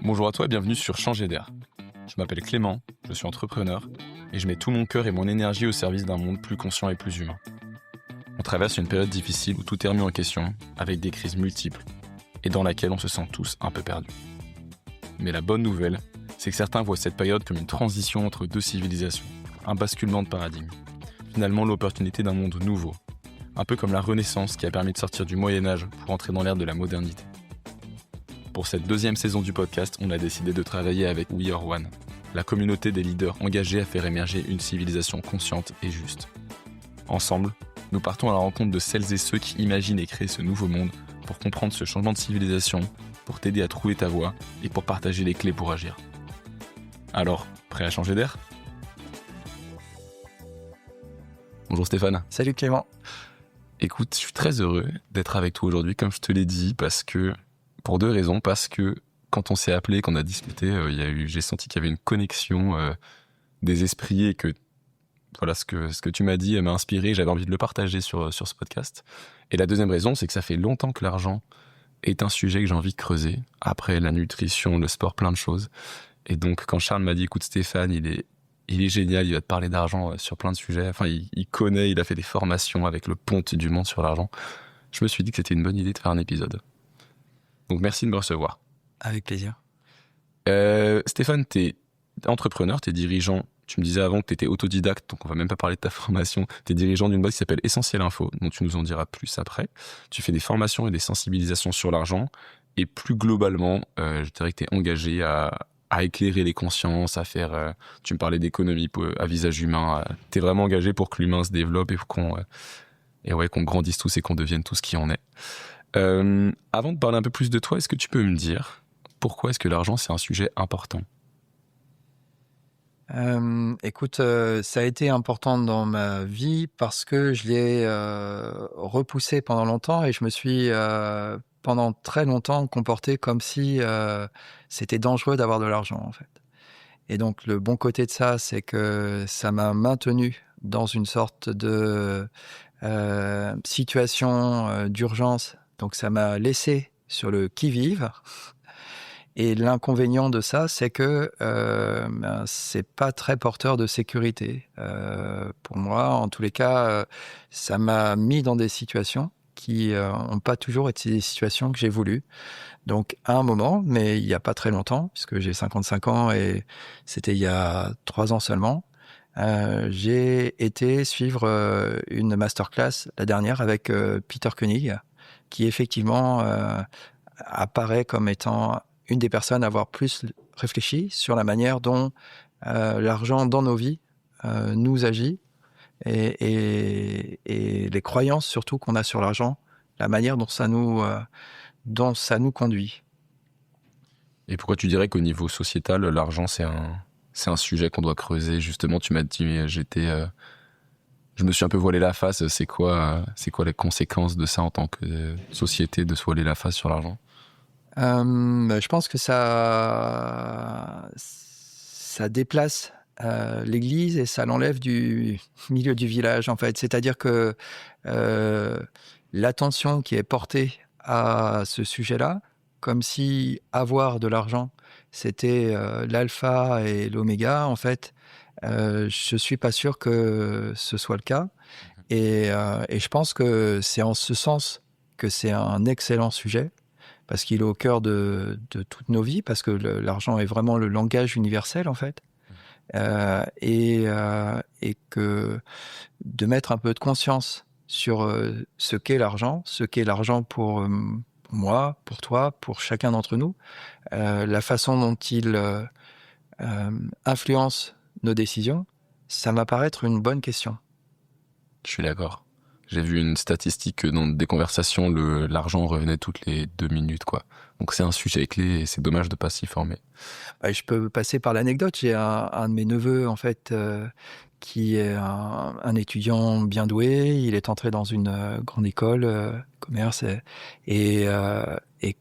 Bonjour à toi et bienvenue sur Changer d'air. Je m'appelle Clément, je suis entrepreneur et je mets tout mon cœur et mon énergie au service d'un monde plus conscient et plus humain. On traverse une période difficile où tout est remis en question, avec des crises multiples et dans laquelle on se sent tous un peu perdus. Mais la bonne nouvelle, c'est que certains voient cette période comme une transition entre deux civilisations, un basculement de paradigme. Finalement l'opportunité d'un monde nouveau, un peu comme la Renaissance qui a permis de sortir du Moyen-Âge pour entrer dans l'ère de la modernité. Pour cette deuxième saison du podcast, on a décidé de travailler avec We Are One, la communauté des leaders engagés à faire émerger une civilisation consciente et juste. Ensemble, nous partons à la rencontre de celles et ceux qui imaginent et créent ce nouveau monde pour comprendre ce changement de civilisation, pour t'aider à trouver ta voie et pour partager les clés pour agir. Alors, prêt à changer d'air ? Bonjour Stéphane. Salut Clément. Écoute, je suis très heureux d'être avec toi aujourd'hui, comme je te l'ai dit, pour deux raisons. Parce que quand on s'est appelé, qu'on a discuté, j'ai senti qu'il y avait une connexion des esprits et que voilà, ce que tu m'as dit m'a inspiré. J'avais envie de le partager sur ce podcast. Et la deuxième raison, c'est que ça fait longtemps que l'argent est un sujet que j'ai envie de creuser. Après la nutrition, le sport, plein de choses. Et donc, quand Charles m'a dit, écoute Stéphane, il est génial, il va te parler d'argent sur plein de sujets. Enfin, il connaît, il a fait des formations avec le Ponte du Monde sur l'argent. Je me suis dit que c'était une bonne idée de faire un épisode. Donc, merci de me recevoir. Avec plaisir. Stéphane, t'es entrepreneur, t'es dirigeant. Tu me disais avant que t'étais autodidacte, donc on va même pas parler de ta formation. T'es dirigeant d'une boîte qui s'appelle Essentiel Info, dont tu nous en diras plus après. Tu fais des formations et des sensibilisations sur l'argent. Et plus globalement, je dirais que t'es engagé à éclairer les consciences, à faire... tu me parlais d'économie à visage humain. T'es vraiment engagé pour que l'humain se développe et qu'on grandisse tous et qu'on devienne tous qui on est. Avant de parler un peu plus de toi, est-ce que tu peux me dire pourquoi est-ce que l'argent c'est un sujet important ? Écoute, ça a été important dans ma vie parce que je l'ai repoussé pendant longtemps et je me suis pendant très longtemps comporté comme si c'était dangereux d'avoir de l'argent en fait. Et donc le bon côté de ça, c'est que ça m'a maintenu dans une sorte de situation d'urgence. Donc ça m'a laissé sur le qui-vive. Et l'inconvénient de ça, c'est que c'est pas très porteur de sécurité. Pour moi, en tous les cas, ça m'a mis dans des situations qui n'ont pas toujours été des situations que j'ai voulu. Donc, à un moment, mais il n'y a pas très longtemps, puisque j'ai 55 ans et c'était il y a 3 ans seulement, j'ai été suivre une masterclass, la dernière, avec Peter Koenig, qui effectivement apparaît comme étant une des personnes à avoir plus réfléchi sur la manière dont l'argent dans nos vies nous agit et les croyances surtout qu'on a sur l'argent, la manière dont ça nous conduit. Et pourquoi tu dirais qu'au niveau sociétal, l'argent c'est un sujet qu'on doit creuser ? Justement, tu m'as dit, je me suis un peu voilé la face. C'est quoi les conséquences de ça en tant que société, de se voiler la face sur l'argent ? Je pense que ça déplace l'église et ça l'enlève du milieu du village, en fait. C'est-à-dire que l'attention qui est portée à ce sujet-là, comme si avoir de l'argent, c'était l'alpha et l'oméga, en fait, je suis pas sûr que ce soit le cas. Et je pense que c'est en ce sens que c'est un excellent sujet, parce qu'il est au cœur de toutes nos vies, parce que l'argent est vraiment le langage universel, en fait. Et que de mettre un peu de conscience sur ce qu'est l'argent pour moi, pour toi, pour chacun d'entre nous, la façon dont il influence nos décisions, ça m'apparaît être une bonne question. Je suis d'accord. J'ai vu une statistique que dans des conversations, l'argent revenait toutes les 2 minutes, quoi. Donc c'est un sujet clé et c'est dommage de pas s'y former. Je peux passer par l'anecdote. J'ai un de mes neveux, en fait, qui est un étudiant bien doué. Il est entré dans une grande école, commerce, et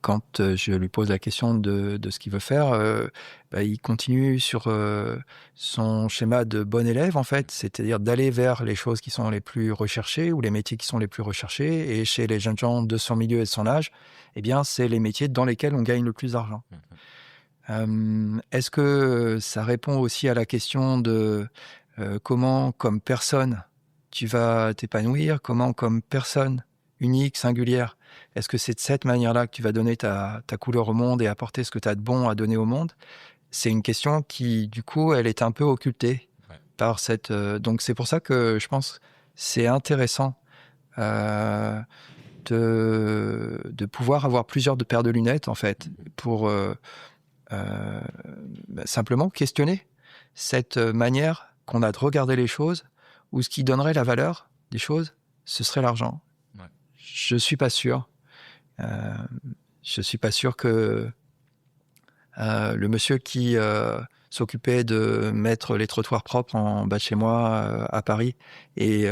quand je lui pose la question de ce qu'il veut faire, il continue sur son schéma de bon élève, en fait, c'est-à-dire d'aller vers les choses qui sont les plus recherchées ou les métiers qui sont les plus recherchés. Et chez les jeunes gens de son milieu et de son âge, eh bien, c'est les métiers dans lesquels on gagne le plus d'argent. Est-ce que ça répond aussi à la question de comment, comme personne, tu vas t'épanouir, comment, comme personne unique, singulière, est-ce que c'est de cette manière-là que tu vas donner ta couleur au monde et apporter ce que tu as de bon à donner au monde? C'est une question qui, du coup, elle est un peu occultée par cette... donc c'est pour ça que je pense que c'est intéressant de pouvoir avoir plusieurs paires de lunettes, en fait, pour simplement questionner cette manière qu'on a de regarder les choses, où ce qui donnerait la valeur des choses, ce serait l'argent. Ouais. Je suis pas sûr. Je suis pas sûr que le monsieur qui s'occupait de mettre les trottoirs propres en bas de chez moi à Paris et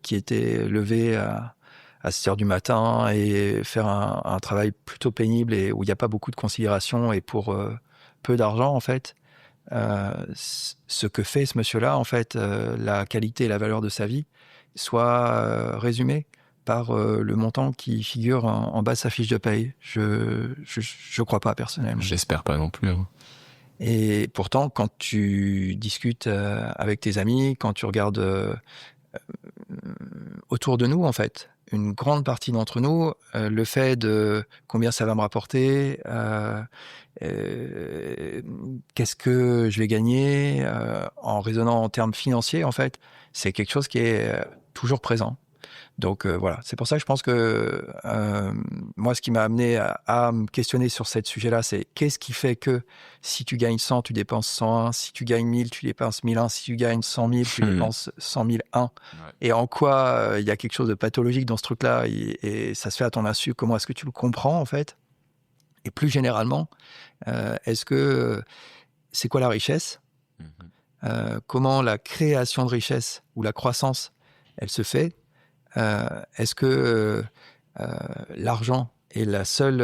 qui était levé à 6 heures du matin et faire un travail plutôt pénible et où il n'y a pas beaucoup de considération et pour peu d'argent, en fait, ce que fait ce monsieur-là, en fait, la qualité et la valeur de sa vie, soit résumé par le montant qui figure en bas de sa fiche de paye. Je crois pas, personnellement. J'espère pas non plus. Hein. Et pourtant, quand tu discutes avec tes amis, quand tu regardes autour de nous, en fait, une grande partie d'entre nous, le fait de combien ça va me rapporter, qu'est-ce que je vais gagner, en raisonnant en termes financiers, en fait, c'est quelque chose qui est toujours présent. Donc voilà, c'est pour ça que je pense que moi, ce qui m'a amené à me questionner sur ce sujet-là, c'est qu'est-ce qui fait que si tu gagnes 100, tu dépenses 101, si tu gagnes 1000, tu dépenses 1001, si tu gagnes 100 000, tu dépenses 100 001. Ouais. Et en quoi il y a quelque chose de pathologique dans ce truc-là et ça se fait à ton insu, comment est-ce que tu le comprends, en fait? Et plus généralement, est-ce que c'est quoi la richesse? Comment la création de richesse ou la croissance, elle se fait? Est-ce que l'argent est la seule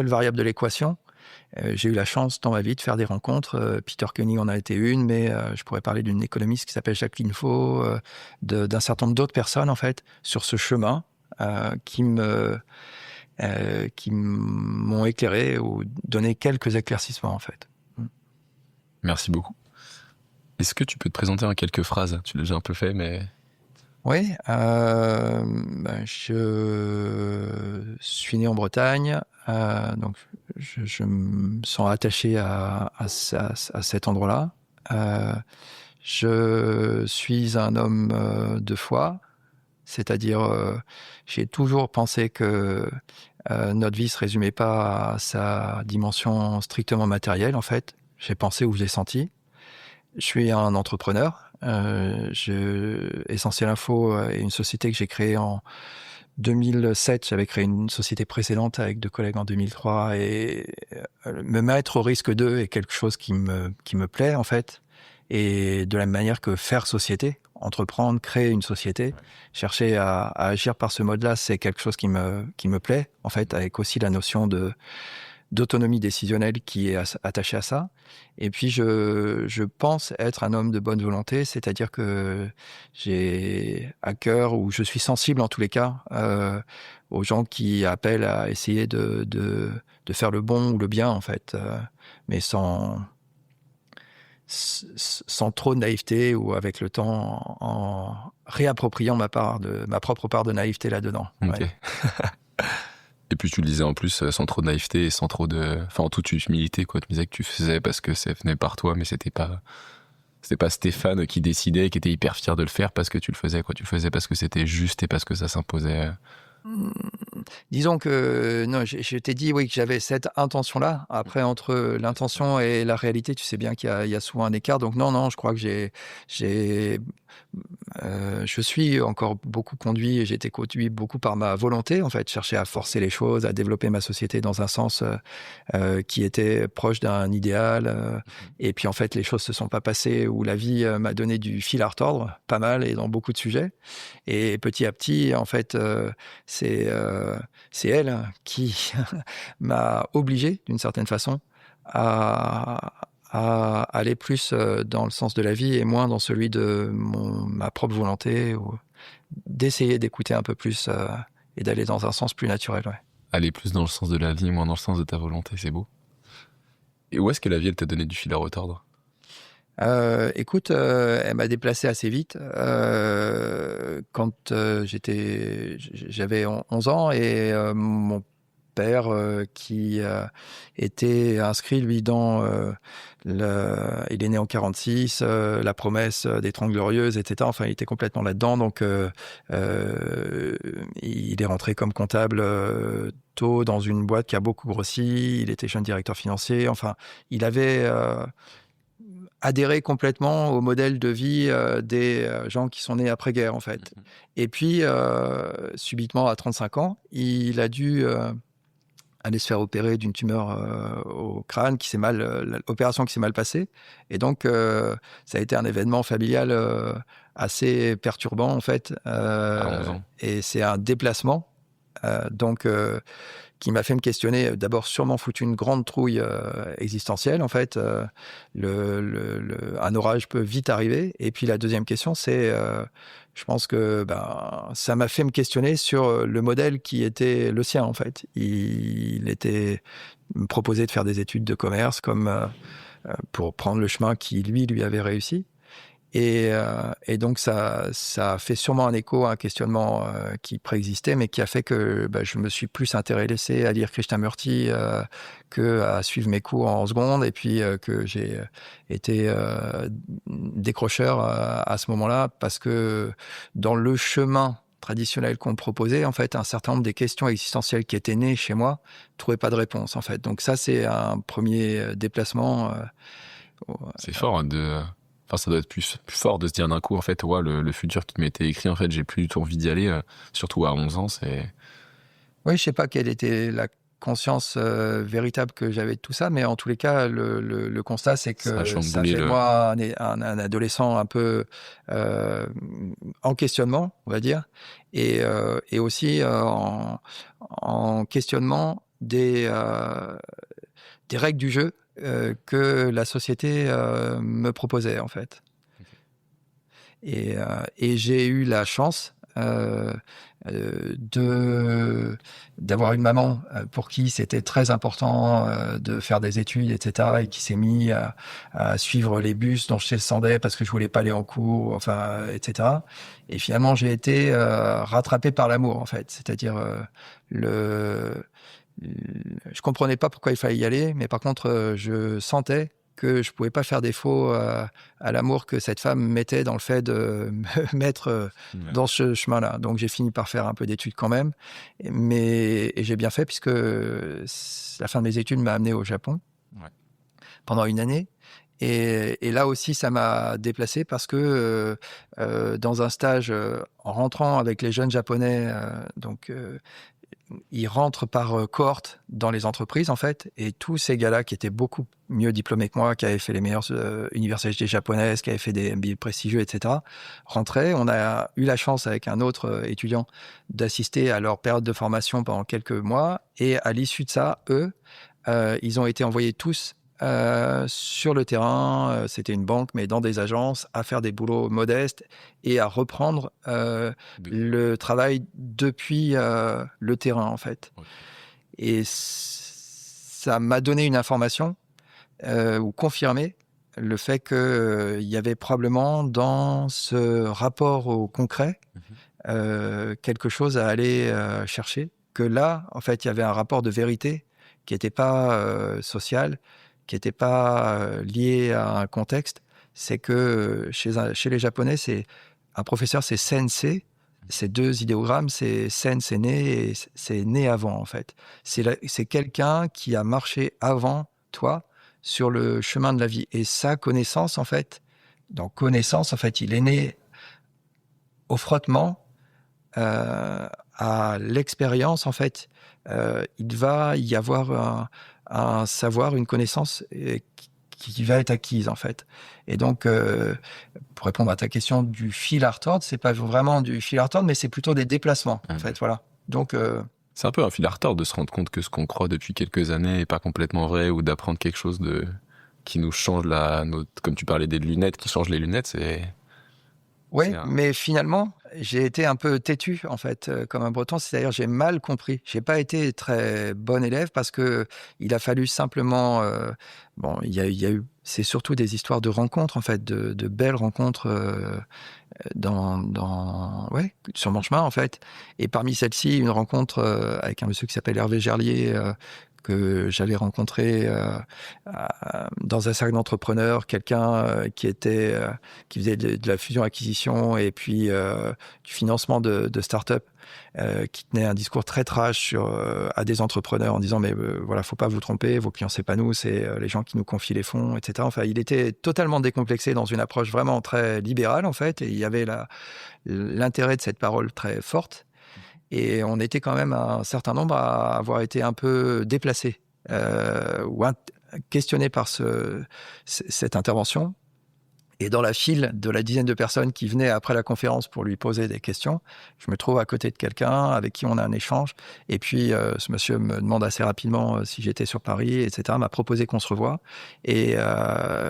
variable de l'équation? J'ai eu la chance dans ma vie de faire des rencontres. Peter Koenig en a été une, mais je pourrais parler d'une économiste qui s'appelle Jacqueline Faux, d'un certain nombre d'autres personnes, en fait, sur ce chemin qui m'ont éclairé ou donné quelques éclaircissements, en fait. Merci beaucoup. Est-ce que tu peux te présenter en quelques phrases? Tu l'as déjà un peu fait, mais... Oui, je suis né en Bretagne, donc je me sens attaché à cet endroit-là. Je suis un homme de foi, c'est-à-dire j'ai toujours pensé que notre vie ne se résumait pas à sa dimension strictement matérielle, en fait. J'ai pensé ou j'ai senti. Je suis un entrepreneur. Essentiel Info est une société que j'ai créée en 2007. J'avais créé une société précédente avec 2 collègues en 2003 et me mettre au risque d'eux est quelque chose qui me plaît, en fait. Et de la même manière que faire société, entreprendre, créer une société, chercher à agir par ce mode-là, c'est quelque chose qui me plaît, en fait, avec aussi la notion d'autonomie décisionnelle qui est attachée à ça. Et puis, je pense être un homme de bonne volonté, c'est-à-dire que j'ai à cœur, ou je suis sensible en tous les cas, aux gens qui appellent à essayer de faire le bon ou le bien, en fait, mais sans trop de naïveté ou avec le temps en réappropriant ma propre part de naïveté là-dedans. Okay. Ouais. Et puis tu le disais en plus sans trop de naïveté et sans trop de... Enfin, en toute humilité, quoi. Tu me disais que tu faisais parce que ça venait par toi, mais c'était pas Stéphane qui décidait, qui était hyper fier de le faire parce que tu le faisais, quoi. Tu le faisais parce que c'était juste et parce que ça s'imposait. Disons que non, je t'ai dit oui que j'avais cette intention-là. Après, entre l'intention et la réalité, tu sais bien qu'il y a souvent un écart. Donc non, je crois que je suis encore beaucoup conduit et j'ai été conduit beaucoup par ma volonté, en fait, chercher à forcer les choses, à développer ma société dans un sens qui était proche d'un idéal. Et puis en fait, les choses se sont pas passées où la vie m'a donné du fil à retordre, pas mal et dans beaucoup de sujets. Et petit à petit, en fait, c'est elle qui m'a obligé, d'une certaine façon, à aller plus dans le sens de la vie et moins dans celui de ma propre volonté, ou d'essayer d'écouter un peu plus et d'aller dans un sens plus naturel. Ouais. aller plus dans le sens de la vie, moins dans le sens de ta volonté, c'est beau. Et où est-ce que la vie, elle t'a donné du fil à retordre? Écoute, elle m'a déplacé assez vite. Quand j'avais 11 ans et mon père qui était inscrit, lui, dans il est né en 46, la promesse des Trente Glorieuses, etc. Enfin, il était complètement là-dedans. Donc, il est rentré comme comptable tôt dans une boîte qui a beaucoup grossi. Il était jeune directeur financier. Enfin, il avait adhérer complètement au modèle de vie des gens qui sont nés après-guerre, en fait. Et puis, subitement, à 35 ans, il a dû aller se faire opérer d'une tumeur au crâne, l'opération qui s'est mal passée. Et donc, ça a été un événement familial assez perturbant, en fait. À 11 ans. Et c'est un déplacement. Donc, qui m'a fait me questionner, d'abord sûrement foutu une grande trouille existentielle, en fait. Un orage peut vite arriver. Et puis la deuxième question, c'est, je pense que ça m'a fait me questionner sur le modèle qui était le sien, en fait. Il était me proposé de faire des études de commerce pour prendre le chemin qui, lui avait réussi. Et donc, ça a fait sûrement un écho à un questionnement qui préexistait, mais qui a fait que je me suis plus intéressé à lire Krishnamurti qu'à suivre mes cours en seconde, et puis que j'ai été décrocheur à ce moment-là, parce que dans le chemin traditionnel qu'on me proposait, en fait, un certain nombre des questions existentielles qui étaient nées chez moi ne trouvaient pas de réponse, en fait. Donc ça, c'est un premier déplacement. C'est fort Enfin, ça doit être plus fort de se dire d'un coup, en fait, ouais, le futur qui m'était écrit, en fait, j'ai plus du tout envie d'y aller, surtout à 11 ans, c'est... Oui, je sais pas quelle était la conscience véritable que j'avais de tout ça, mais en tous les cas, le constat, c'est que ça fait de moi un adolescent un peu en questionnement, on va dire, et aussi en questionnement des règles du jeu que la société me proposait, en fait. Et j'ai eu la chance d'avoir une maman pour qui c'était très important de faire des études, etc., et qui s'est mis à suivre les bus dont je descendais parce que je voulais pas aller en cours, enfin, etc. Et finalement, j'ai été rattrapé par l'amour, en fait. C'est-à-dire je comprenais pas pourquoi il fallait y aller, mais par contre, je sentais que je pouvais pas faire défaut à l'amour que cette femme mettait dans le fait de me mettre dans ce chemin-là. Donc j'ai fini par faire un peu d'études quand même, et j'ai bien fait, puisque la fin de mes études m'a amené au Japon pendant une année. Et là aussi, ça m'a déplacé, parce que dans un stage, en rentrant avec les jeunes japonais, ils rentrent par cohorte dans les entreprises, en fait, et tous ces gars-là qui étaient beaucoup mieux diplômés que moi, qui avaient fait les meilleures universités japonaises, qui avaient fait des MBA prestigieux, etc., rentraient. On a eu la chance, avec un autre étudiant, d'assister à leur période de formation pendant quelques mois, et à l'issue de ça, eux, ils ont été envoyés tous sur le terrain, c'était une banque, mais dans des agences, à faire des boulots modestes et à reprendre le travail depuis le terrain, en fait. Okay. Et ça m'a donné une information ou confirmé le fait qu'il y avait probablement dans ce rapport au concret quelque chose à aller chercher, que là, en fait, il y avait un rapport de vérité qui n'était pas social, qui n'était pas lié à un contexte. C'est que chez les Japonais, un professeur, c'est sensei. Ces deux idéogrammes, c'est sen, c'est né, et c'est né avant, en fait. C'est quelqu'un qui a marché avant toi sur le chemin de la vie. Et sa connaissance, en fait, il est né au frottement, à l'expérience, en fait. Il va y avoir un savoir, une connaissance qui va être acquise, en fait. Et donc, pour répondre à ta question du fil à retordre, c'est pas vraiment du fil à retordre, mais c'est plutôt des déplacements, en fait, voilà. Donc, c'est un peu un fil à retordre de se rendre compte que ce qu'on croit depuis quelques années est pas complètement vrai, ou d'apprendre quelque chose qui nous change comme tu parlais des lunettes, qui change les lunettes, c'est... Oui, mais finalement, j'ai été un peu têtu, en fait, comme un Breton. C'est-à-dire, j'ai mal compris. J'ai pas été très bon élève parce que il a fallu simplement, bon, il y a eu c'est surtout des histoires de rencontres, en fait, de belles rencontres, ouais, sur mon chemin, en fait. Et parmi celles-ci, une rencontre, avec un monsieur qui s'appelle Hervé Gerlier, que j'avais rencontré dans un cercle d'entrepreneurs, quelqu'un qui faisait de la fusion-acquisition et puis du financement de start-up, qui tenait un discours très trash à des entrepreneurs en disant mais voilà, faut pas vous tromper, vos clients c'est pas nous, c'est les gens qui nous confient les fonds, etc. Enfin, il était totalement décomplexé dans une approche vraiment très libérale en fait, et il y avait l'intérêt de cette parole très forte. Et on était quand même un certain nombre à avoir été un peu déplacés ou questionnés par cette intervention. Et dans la file de la dizaine de personnes qui venaient après la conférence pour lui poser des questions, je me trouve à côté de quelqu'un avec qui on a un échange. Et puis, ce monsieur me demande assez rapidement si j'étais sur Paris, etc. M'a proposé qu'on se revoie. Et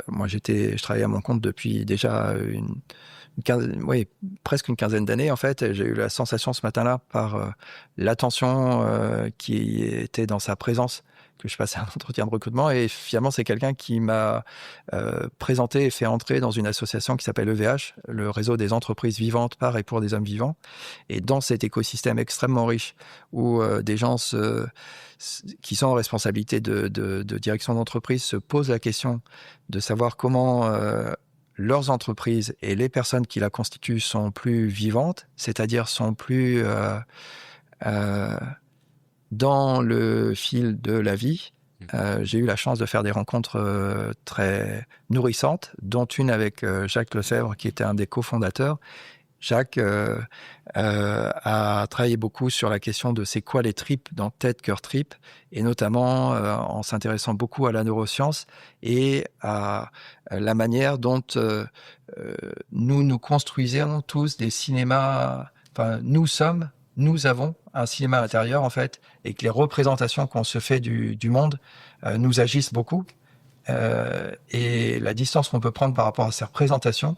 moi, je travaillais à mon compte depuis déjà presque une quinzaine d'années en fait. J'ai eu la sensation ce matin-là par l'attention qui était dans sa présence que je passais un entretien de recrutement, et finalement c'est quelqu'un qui m'a présenté et fait entrer dans une association qui s'appelle EVH, le réseau des entreprises vivantes par et pour des hommes vivants. Et dans cet écosystème extrêmement riche où des gens qui sont en responsabilité de direction d'entreprise se posent la question de savoir comment leurs entreprises et les personnes qui la constituent sont plus vivantes, c'est-à-dire sont plus dans le fil de la vie. J'ai eu la chance de faire des rencontres très nourrissantes, dont une avec Jacques Lefebvre, qui était un des cofondateurs. Jacques a travaillé beaucoup sur la question de c'est quoi les tripes dans tête, cœur, tripes, et notamment en s'intéressant beaucoup à la neuroscience et à la manière dont nous construisons tous des cinémas. Enfin, nous avons un cinéma intérieur en fait, et que les représentations qu'on se fait du monde nous agissent beaucoup. Et la distance qu'on peut prendre par rapport à ces représentations,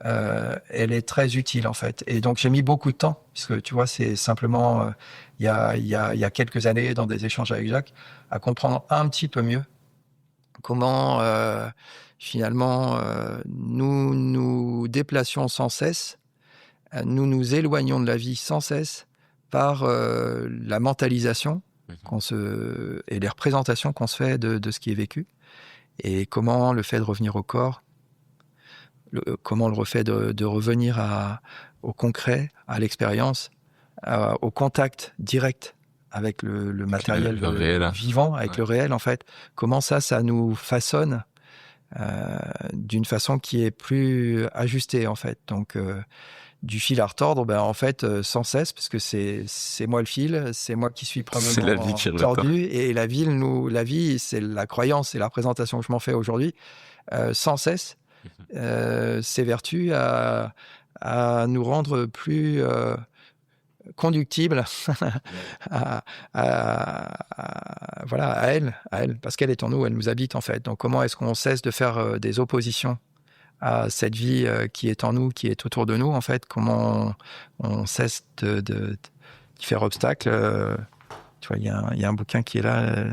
elle est très utile en fait. Et donc j'ai mis beaucoup de temps, puisque tu vois, c'est simplement il y a quelques années, dans des échanges avec Jacques, à comprendre un petit peu mieux comment finalement nous nous déplacions sans cesse, nous nous éloignons de la vie sans cesse par la mentalisation et les représentations qu'on se fait de ce qui est vécu, et comment le fait de revenir au corps, comment le fait de revenir au concret, à l'expérience, au contact direct avec le matériel le réel, vivant, avec le réel en fait, comment ça nous façonne d'une façon qui est plus ajustée en fait. Donc du fil à retordre, en fait, sans cesse, parce que c'est moi le fil, c'est moi qui suis c'est la vie qui tordu, et la vie, c'est la croyance et la représentation que je m'en fais aujourd'hui, sans cesse, s'évertue à nous rendre plus conductibles voilà, à elle, parce qu'elle est en nous, elle nous habite en fait. Donc comment est-ce qu'on cesse de faire des oppositions à cette vie qui est en nous, qui est autour de nous, en fait, comment on cesse d'y faire obstacle. Tu vois, il y a un bouquin qui est là,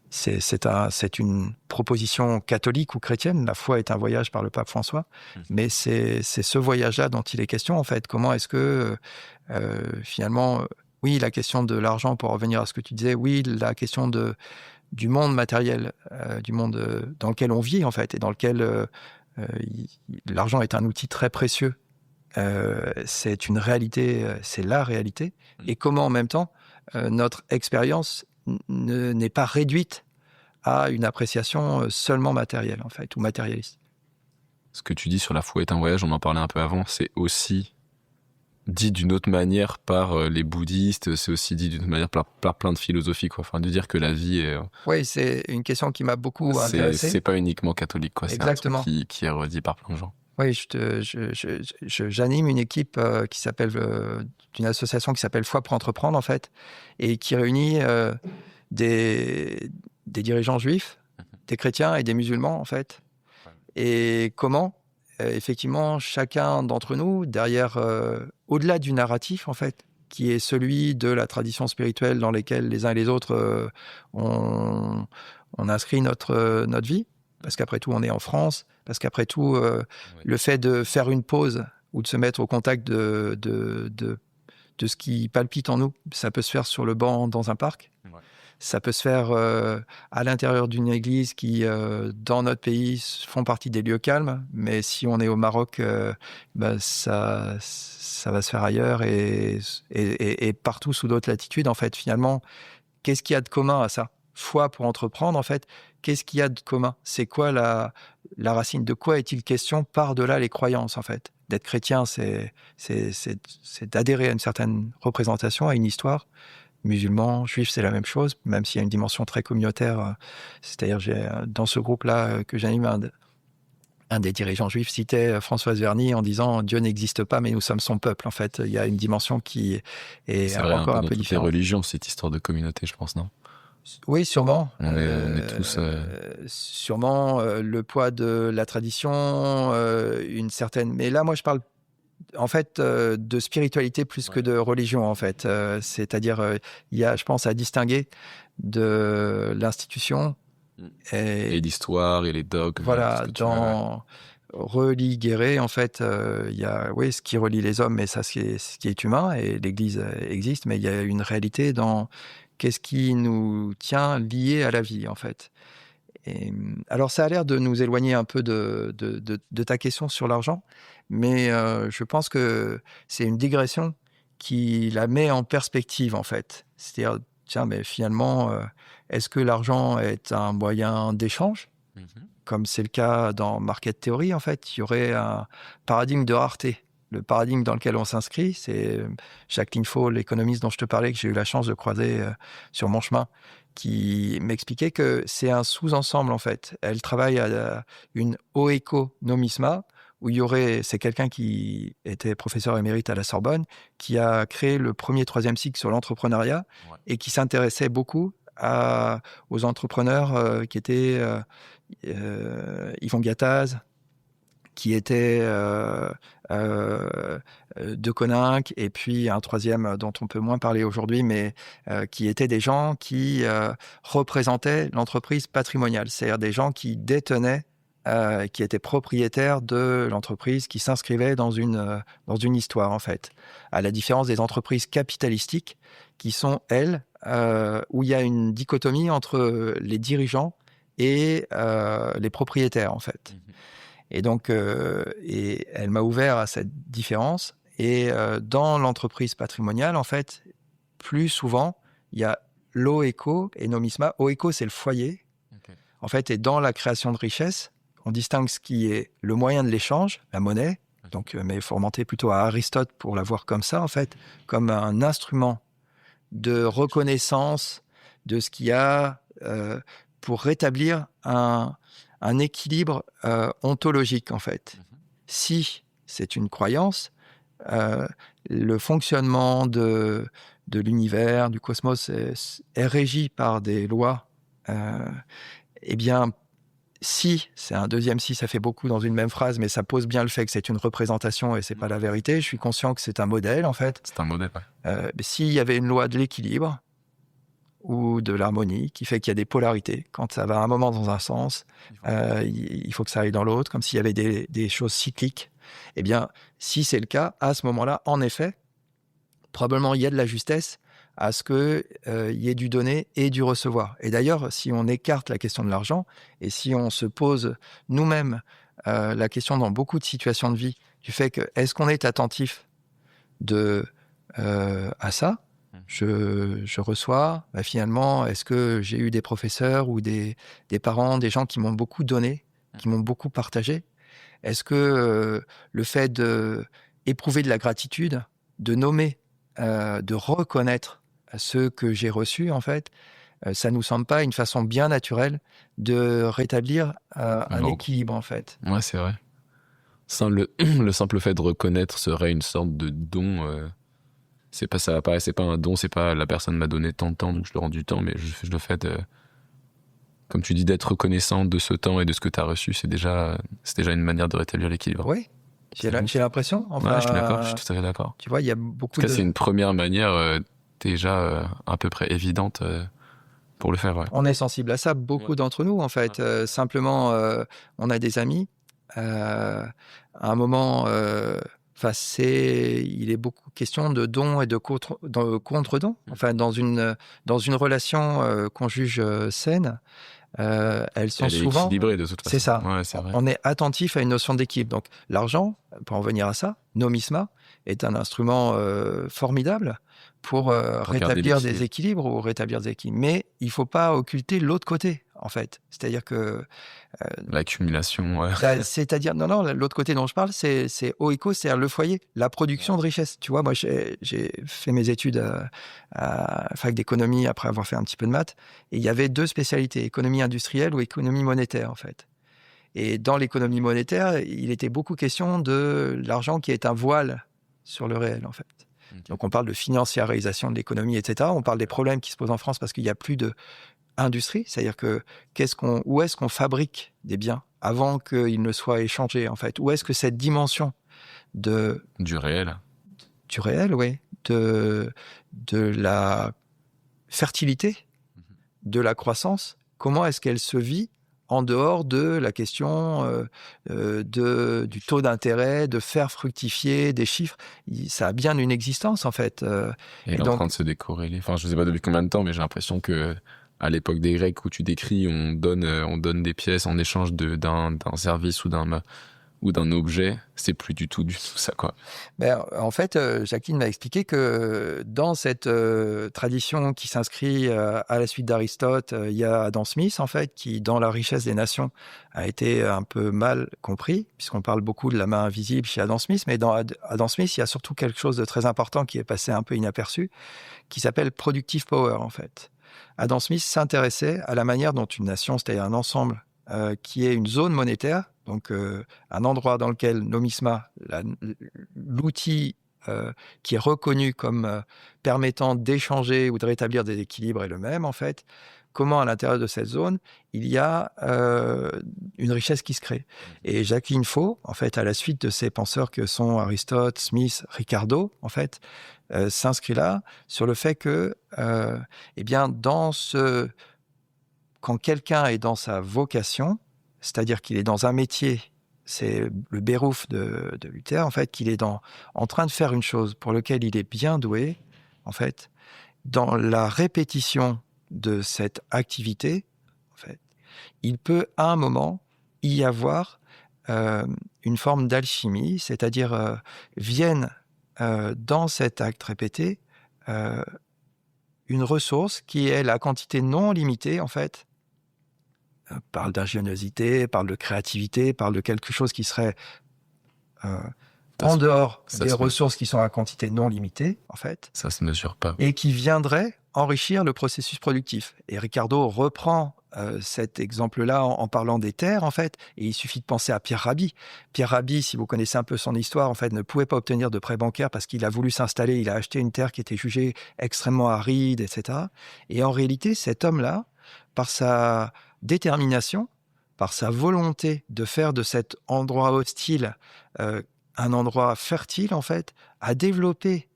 c'est une proposition catholique ou chrétienne, la foi est un voyage par le pape François, mais c'est ce voyage-là dont il est question, en fait. Comment est-ce que, finalement, oui, la question de l'argent, pour revenir à ce que tu disais, oui, la question du monde matériel, du monde dans lequel on vit, en fait, et dans lequel l'argent est un outil très précieux. C'est une réalité, c'est la réalité. Et comment en même temps notre expérience n'est pas réduite à une appréciation seulement matérielle en fait, ou matérialiste. Ce que tu dis sur la foi est un voyage, on en parlait un peu avant, c'est aussi dit d'une autre manière par les bouddhistes, c'est aussi dit d'une autre manière par plein de philosophies, quoi. Enfin, de dire que la vie est... Oui, c'est une question qui m'a beaucoup intéressé. C'est pas uniquement catholique, quoi. Exactement. C'est un truc qui est redit par plein de gens. Oui, j'anime une équipe qui s'appelle d'une association qui s'appelle Foi pour entreprendre, en fait, et qui réunit des dirigeants juifs, des chrétiens et des musulmans, en fait. Et comment effectivement, chacun d'entre nous, derrière au-delà du narratif, en fait, qui est celui de la tradition spirituelle dans laquelle les uns et les autres on inscrit notre vie, parce qu'après tout, on est en France, parce qu'après tout, le fait de faire une pause ou de se mettre au contact de ce qui palpite en nous, ça peut se faire sur le banc dans un parc. Ouais. Ça peut se faire à l'intérieur d'une église qui, dans notre pays, font partie des lieux calmes. Mais si on est au Maroc, ça va se faire ailleurs et partout sous d'autres latitudes. En fait, finalement, qu'est-ce qu'il y a de commun à ça ? Foi pour entreprendre, en fait, qu'est-ce qu'il y a de commun ? C'est quoi la racine ? De quoi est-il question par-delà les croyances, en fait ? D'être chrétien, c'est d'adhérer à une certaine représentation, à une histoire. Musulmans, juifs, c'est la même chose, même s'il y a une dimension très communautaire. C'est-à-dire, dans ce groupe-là que j'anime, un des dirigeants juifs citait Françoise Verny en disant « Dieu n'existe pas, mais nous sommes son peuple ». En fait, il y a une dimension qui est encore un peu différente. C'est vrai, religions, cette histoire de communauté, je pense, non ? Oui, sûrement. On est tous... Sûrement le poids de la tradition, une certaine... Mais là, moi, je parle en fait de spiritualité plus que de religion, en fait. C'est-à-dire, il y a, je pense, à distinguer de l'institution et l'histoire et les dogmes. Voilà, dans religere, en fait, il y a ce qui relie les hommes, mais ça, c'est ce qui est humain, et l'Église existe, mais il y a une réalité dans qu'est-ce qui nous tient liés à la vie, en fait. Et, alors, ça a l'air de nous éloigner un peu de ta question sur l'argent, mais je pense que c'est une digression qui la met en perspective, en fait. C'est-à-dire, tiens, mais finalement, est-ce que l'argent est un moyen d'échange ? Comme c'est le cas dans Market Theory, en fait, il y aurait un paradigme de rareté. Le paradigme dans lequel on s'inscrit, c'est Jacqueline Faul, l'économiste dont je te parlais, que j'ai eu la chance de croiser sur mon chemin, qui m'expliquait que c'est un sous-ensemble, en fait. Elle travaille à une oeconomisma, où il y aurait, c'est quelqu'un qui était professeur émérite à la Sorbonne, qui a créé le premier 3e cycle sur l'entrepreneuriat et qui s'intéressait beaucoup aux entrepreneurs qui étaient Yvon Gattaz, qui était De Koninck, et puis un troisième dont on peut moins parler aujourd'hui, mais qui étaient des gens qui représentaient l'entreprise patrimoniale, c'est-à-dire des gens qui détenaient, qui étaient propriétaires de l'entreprise, qui s'inscrivaient dans une histoire, en fait. À la différence des entreprises capitalistiques, qui sont, elles, où il y a une dichotomie entre les dirigeants et les propriétaires, en fait. Et donc, et elle m'a ouvert à cette différence. Et dans l'entreprise patrimoniale, en fait, plus souvent, il y a l'oeco et nomisma. Oeco, c'est le foyer. Okay. En fait, et dans la création de richesse, on distingue ce qui est le moyen de l'échange, la monnaie. Okay. Donc, mais il faut remonter plutôt à Aristote pour la voir comme ça, en fait, comme un instrument de reconnaissance de ce qu'il y a pour rétablir un équilibre ontologique, en fait. Si c'est une croyance, le fonctionnement de l'univers, du cosmos est régi par des lois, eh bien, si, c'est un deuxième si, ça fait beaucoup dans une même phrase, mais ça pose bien le fait que c'est une représentation et c'est pas la vérité. Je suis conscient que c'est un modèle, en fait. C'est un modèle, ouais. S'il y avait une loi de l'équilibre ou de l'harmonie qui fait qu'il y a des polarités, quand ça va un moment dans un sens, il faut que ça aille dans l'autre, comme s'il y avait des choses cycliques. Eh bien, si c'est le cas, à ce moment-là, en effet, probablement il y a de la justesse à ce qu'il y ait du donner et du recevoir. Et d'ailleurs, si on écarte la question de l'argent, et si on se pose nous-mêmes la question dans beaucoup de situations de vie, du fait que, est-ce qu'on est attentif à ça ? Je reçois, finalement, est-ce que j'ai eu des professeurs ou des parents, des gens qui m'ont beaucoup donné, qui m'ont beaucoup partagé ? Est-ce que le fait d'éprouver de la gratitude, de nommer, de reconnaître ce que j'ai reçu, en fait, ça nous semble pas une façon bien naturelle de rétablir un équilibre, en fait. Ouais, c'est vrai. Le simple fait de reconnaître serait une sorte de don. Ça apparaissait pas un don, c'est pas la personne m'a donné tant de temps, donc je le rends du temps, mais je le fais comme tu dis, d'être reconnaissant de ce temps et de ce que tu as reçu, c'est déjà une manière de rétablir l'équilibre. Oui, J'ai l'impression. Enfin, je suis d'accord, je suis tout à fait d'accord. Tu vois, il y a beaucoup En tout cas, c'est une première manière déjà à peu près évidente pour le faire. Ouais. On est sensible à ça, beaucoup d'entre nous, en fait. Simplement, on a des amis. À un moment, il est beaucoup question de dons et de contre-dons. Enfin, dans une relation qu'on juge saine, elles sont souvent équilibrées de toute façon. C'est ça. Ouais, c'est vrai. On est attentif à une notion d'équilibre. Donc, l'argent, pour en venir à ça, Nomisma est un instrument formidable pour rétablir des équilibres ou rétablir des équilibres. Mais il ne faut pas occulter l'autre côté, en fait. C'est-à-dire que... l'accumulation, ouais. C'est-à-dire, non, l'autre côté dont je parle, c'est oikos, c'est-à-dire le foyer, la production de richesse. Tu vois, moi, j'ai fait mes études à fac d'économie après avoir fait un petit peu de maths, et il y avait 2 spécialités, économie industrielle ou économie monétaire, en fait. Et dans l'économie monétaire, il était beaucoup question de l'argent qui est un voile sur le réel, en fait. Okay. Donc, on parle de financiarisation de l'économie, etc. On parle des problèmes qui se posent en France parce qu'il n'y a plus d'industrie, c'est-à-dire que où est-ce qu'on fabrique des biens avant qu'ils ne soient échangés, en fait? Où est-ce que cette dimension du réel, oui, de la fertilité, de la croissance, comment est-ce qu'elle se vit en dehors de la question du taux d'intérêt, de faire fructifier des chiffres? Ça a bien une existence, en fait. Et donc, en train de se décorréler. Enfin, je ne sais pas depuis combien de temps, mais j'ai l'impression que à l'époque des Grecs où tu décris, on donne des pièces en échange d'un service ou d'un objet. C'est plus du tout ça, quoi. Ben, en fait, Jacqueline m'a expliqué que dans cette tradition qui s'inscrit à la suite d'Aristote, il y a Adam Smith, en fait, qui, dans La richesse des nations, a été un peu mal compris, puisqu'on parle beaucoup de la main invisible chez Adam Smith, mais dans Adam Smith, il y a surtout quelque chose de très important qui est passé un peu inaperçu, qui s'appelle productive power, en fait. Adam Smith s'intéressait à la manière dont une nation, c'est-à-dire un ensemble qui est une zone monétaire, donc un endroit dans lequel Nomisma, l'outil qui est reconnu comme permettant d'échanger ou de rétablir des équilibres est le même, en fait. Comment, à l'intérieur de cette zone, il y a une richesse qui se crée. Et Jacqueline Faux, en fait, à la suite de ces penseurs que sont Aristote, Smith, Ricardo, en fait, s'inscrit là sur le fait que, eh bien, quand quelqu'un est dans sa vocation, c'est-à-dire qu'il est dans un métier, c'est le Beruf de Luther, en fait, qu'il est en train de faire une chose pour laquelle il est bien doué, en fait, dans la répétition de cette activité, en fait, il peut à un moment y avoir une forme d'alchimie, c'est-à-dire viennent dans cet acte répété une ressource qui est la quantité non limitée, en fait, parle d'ingéniosité, parle de créativité, parle de quelque chose qui serait en dehors des ressources qui sont à quantité non limitée, en fait. Ça se mesure pas. Et qui viendrait enrichir le processus productif. Et Ricardo reprend cet exemple-là en parlant des terres, en fait, et il suffit de penser à Pierre Rabhi. Pierre Rabhi, si vous connaissez un peu son histoire, en fait, ne pouvait pas obtenir de prêt bancaire parce qu'il a voulu s'installer, il a acheté une terre qui était jugée extrêmement aride, etc. Et en réalité, cet homme-là, par sa détermination, par sa volonté de faire de cet endroit hostile un endroit fertile, en fait, a développé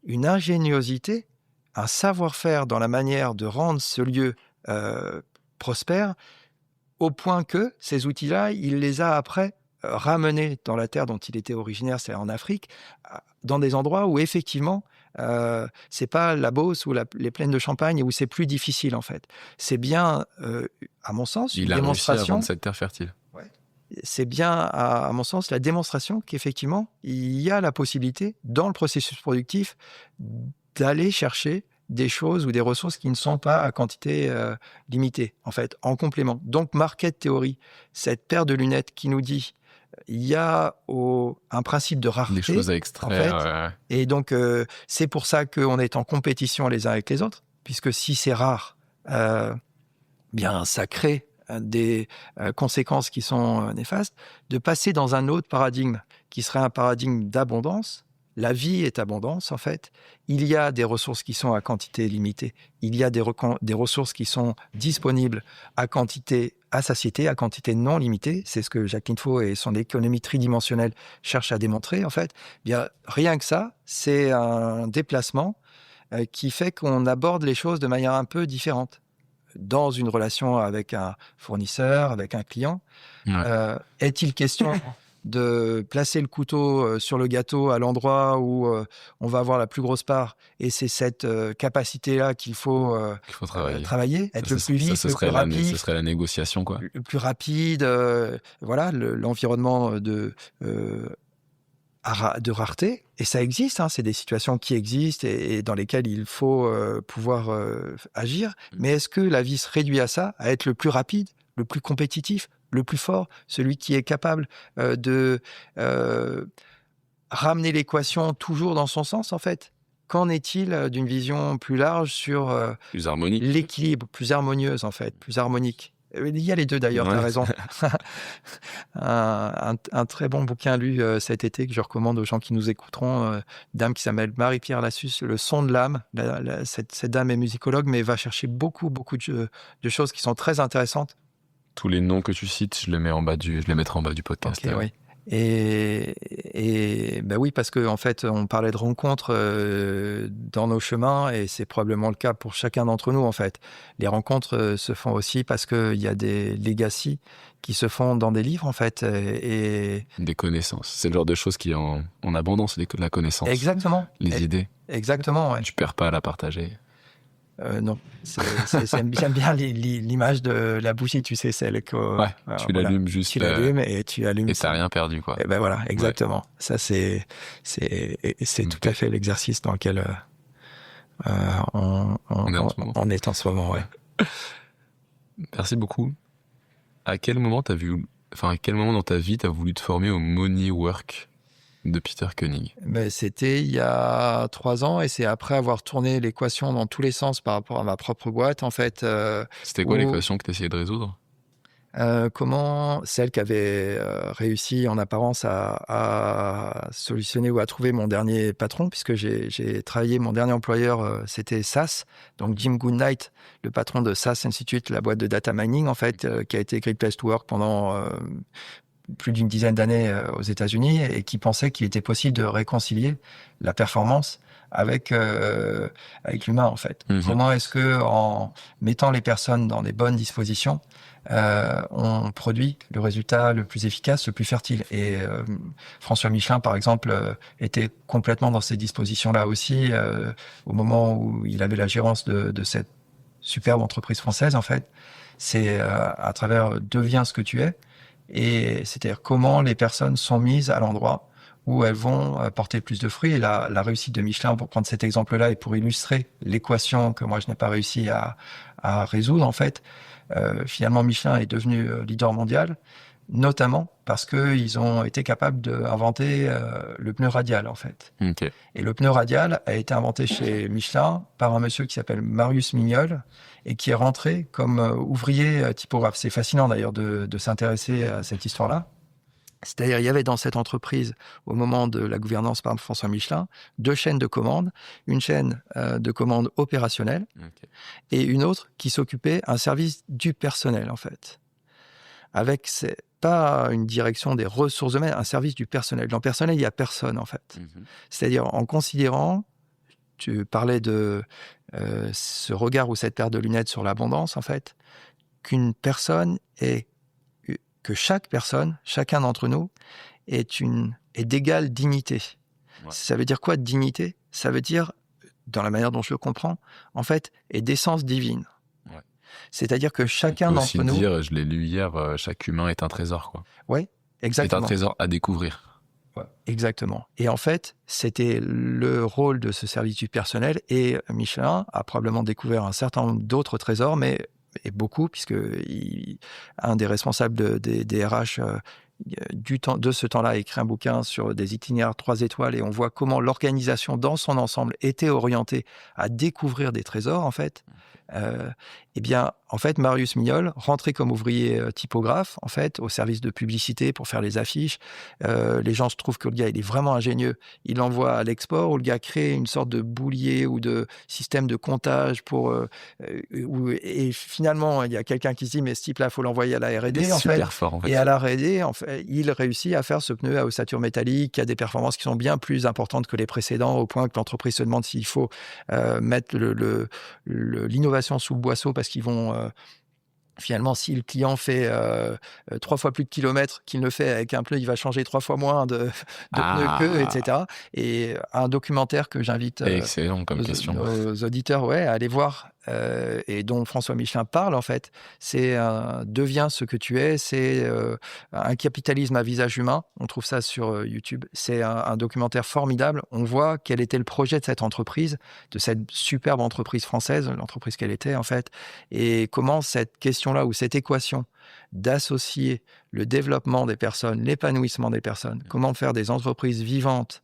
une ingéniosité, un savoir-faire dans la manière de rendre ce lieu prospère, au point que ces outils-là, il les a après ramenés dans la terre dont il était originaire, c'est en Afrique, dans des endroits où effectivement, c'est pas la Beauce ou les plaines de Champagne où c'est plus difficile, en fait. C'est bien, à mon sens, une démonstration. Il a réussi à rendre cette terre fertile. Ouais. C'est bien, à mon sens, la démonstration qu'effectivement, il y a la possibilité, dans le processus productif, d'aller chercher des choses ou des ressources qui ne sont pas à quantité limitée, en fait, en complément. Donc, market theory, cette paire de lunettes qui nous dit il y a un principe de rareté. Des choses à extraire. En fait, et donc, c'est pour ça qu'on est en compétition les uns avec les autres, puisque si c'est rare, bien, ça crée des conséquences qui sont néfastes, de passer dans un autre paradigme, qui serait un paradigme d'abondance. la vie est abondance, en fait. Il y a des ressources qui sont à quantité limitée. Il y a des ressources qui sont disponibles à quantité, à satiété, à quantité non limitée. C'est ce que Jacqueline Faux et son économie tridimensionnelle cherchent à démontrer, en fait. Bien, rien que ça, c'est un déplacement qui fait qu'on aborde les choses de manière un peu différente. Dans une relation avec un fournisseur, avec un client, est-il question de placer le couteau sur le gâteau à l'endroit où on va avoir la plus grosse part, et c'est cette capacité-là qu'il faut travailler, être le plus vite, le plus rapide. Ce serait la négociation, quoi. Le plus rapide, voilà, l'environnement de rareté, et ça existe, c'est des situations qui existent et dans lesquelles il faut pouvoir agir. Mais est-ce que la vie se réduit à ça, à être le plus rapide, le plus compétitif, le plus fort, celui qui est capable de ramener l'équation toujours dans son sens, en fait? Qu'en est-il d'une vision plus large sur plus harmonique, l'équilibre, plus harmonieuse, en fait, plus harmonique? Il y a les deux, d'ailleurs, tu as raison. un très bon bouquin lu cet été que je recommande aux gens qui nous écouteront, dame qui s'appelle Marie-Pierre Lassus, Le son de l'âme. Cette dame est musicologue, mais va chercher beaucoup de choses qui sont très intéressantes. Tous les noms que tu cites, je les mettrai en bas du podcast. Okay, oui. Et ben oui, parce qu'en fait, on parlait de rencontres dans nos chemins, et c'est probablement le cas pour chacun d'entre nous, en fait. Les rencontres se font aussi parce qu'il y a des legacies qui se font dans des livres, en fait. Et des connaissances. C'est le genre de choses qui est en abondance, la connaissance. Exactement. Les idées. Exactement, ouais. Tu perds pas à la partager. Non, j'aime bien l'image de la bougie, tu sais, celle que... tu l'allumes juste. Tu l'allumes et tu allumes. Et t'as rien perdu, quoi. Et ben voilà, exactement. Ouais. Ça, c'est tout à fait l'exercice dans lequel on est en ce moment, ouais. Merci beaucoup. À quel moment dans ta vie t'as voulu te former au Money Work de Peter Koenig? C'était il y a 3 ans, et c'est après avoir tourné l'équation dans tous les sens par rapport à ma propre boîte, en fait. C'était quoi l'équation que tu essayais de résoudre? Comment celle qui avait réussi en apparence à solutionner ou à trouver mon dernier patron, puisque j'ai travaillé, mon dernier employeur, c'était SAS, donc Jim Goodnight, le patron de SAS Institute, la boîte de data mining, en fait, qui a été Great Place to Work pendant plus d'une dizaine d'années aux États-Unis, et qui pensait qu'il était possible de réconcilier la performance avec l'humain, en fait. Comment est-ce que, en mettant les personnes dans des bonnes dispositions, on produit le résultat le plus efficace, le plus fertile? Et François Michelin, par exemple, était complètement dans ces dispositions-là aussi, au moment où il avait la gérance de cette superbe entreprise française, en fait. C'est à travers deviens ce que tu es. Et c'est-à-dire comment les personnes sont mises à l'endroit où elles vont porter plus de fruits. Et la réussite de Michelin, pour prendre cet exemple-là et pour illustrer l'équation que moi je n'ai pas réussi à résoudre, en fait, finalement Michelin est devenu leader mondial, notamment parce qu'ils ont été capables d'inventer le pneu radial, en fait. Okay. Et le pneu radial a été inventé chez Michelin par un monsieur qui s'appelle Marius Mignol, et qui est rentré comme ouvrier typographe. C'est fascinant d'ailleurs de s'intéresser à cette histoire-là. C'est-à-dire, il y avait dans cette entreprise, au moment de la gouvernance par François Michelin, 2 chaînes de commandes. Une chaîne de commandes opérationnelle, et une autre qui s'occupait un service du personnel, en fait. Avec, pas une direction des ressources humaines, un service du personnel. Dans le personnel, il n'y a personne, en fait. C'est-à-dire, en considérant, tu parlais de ce regard ou cette paire de lunettes sur l'abondance, en fait, que chaque personne, chacun d'entre nous, est d'égale dignité. Ouais. Ça veut dire quoi, dignité? Ça veut dire, dans la manière dont je le comprends, en fait, est d'essence divine. Ouais. C'est-à-dire que chacun d'entre nous... aussi dire, je l'ai lu hier, chaque humain est un trésor, quoi. Oui, exactement. C'est un trésor à découvrir. Ouais, exactement. Et en fait, c'était le rôle de ce service du personnel, et Michelin a probablement découvert un certain nombre d'autres trésors, et beaucoup, puisque un des responsables des RH de ce temps-là a écrit un bouquin sur des itinéraires 3 étoiles, et on voit comment l'organisation dans son ensemble était orientée à découvrir des trésors, en fait. Eh bien, en fait, Marius Mignol, rentré comme ouvrier typographe, en fait, au service de publicité pour faire les affiches. Les gens se trouvent que le gars, il est vraiment ingénieux. Il l'envoie à l'export, où le gars crée une sorte de boulier ou de système de comptage et finalement, il y a quelqu'un qui se dit, mais ce type-là, il faut l'envoyer à la R&D. Il est super fort, en fait. Et à la R&D, en fait, il réussit à faire ce pneu à ossature métallique qui a des performances qui sont bien plus importantes que les précédents, au point que l'entreprise se demande s'il faut mettre l'innovation sous le boisseau parce qu'ils vont... Finalement, si le client fait 3 fois plus de kilomètres qu'il ne fait avec un pneu, il va changer 3 fois moins de pneus qu'eux, etc. Et un documentaire que j'invite excellent comme question. aux auditeurs à aller voir, et dont François Michelin parle, en fait, c'est Deviens ce que tu es, c'est un capitalisme à visage humain. On trouve ça sur YouTube. C'est un documentaire formidable. On voit quel était le projet de cette entreprise, de cette superbe entreprise française, l'entreprise qu'elle était, en fait, et comment cette question-là ou cette équation d'associer le développement des personnes, l'épanouissement des personnes, comment faire des entreprises vivantes,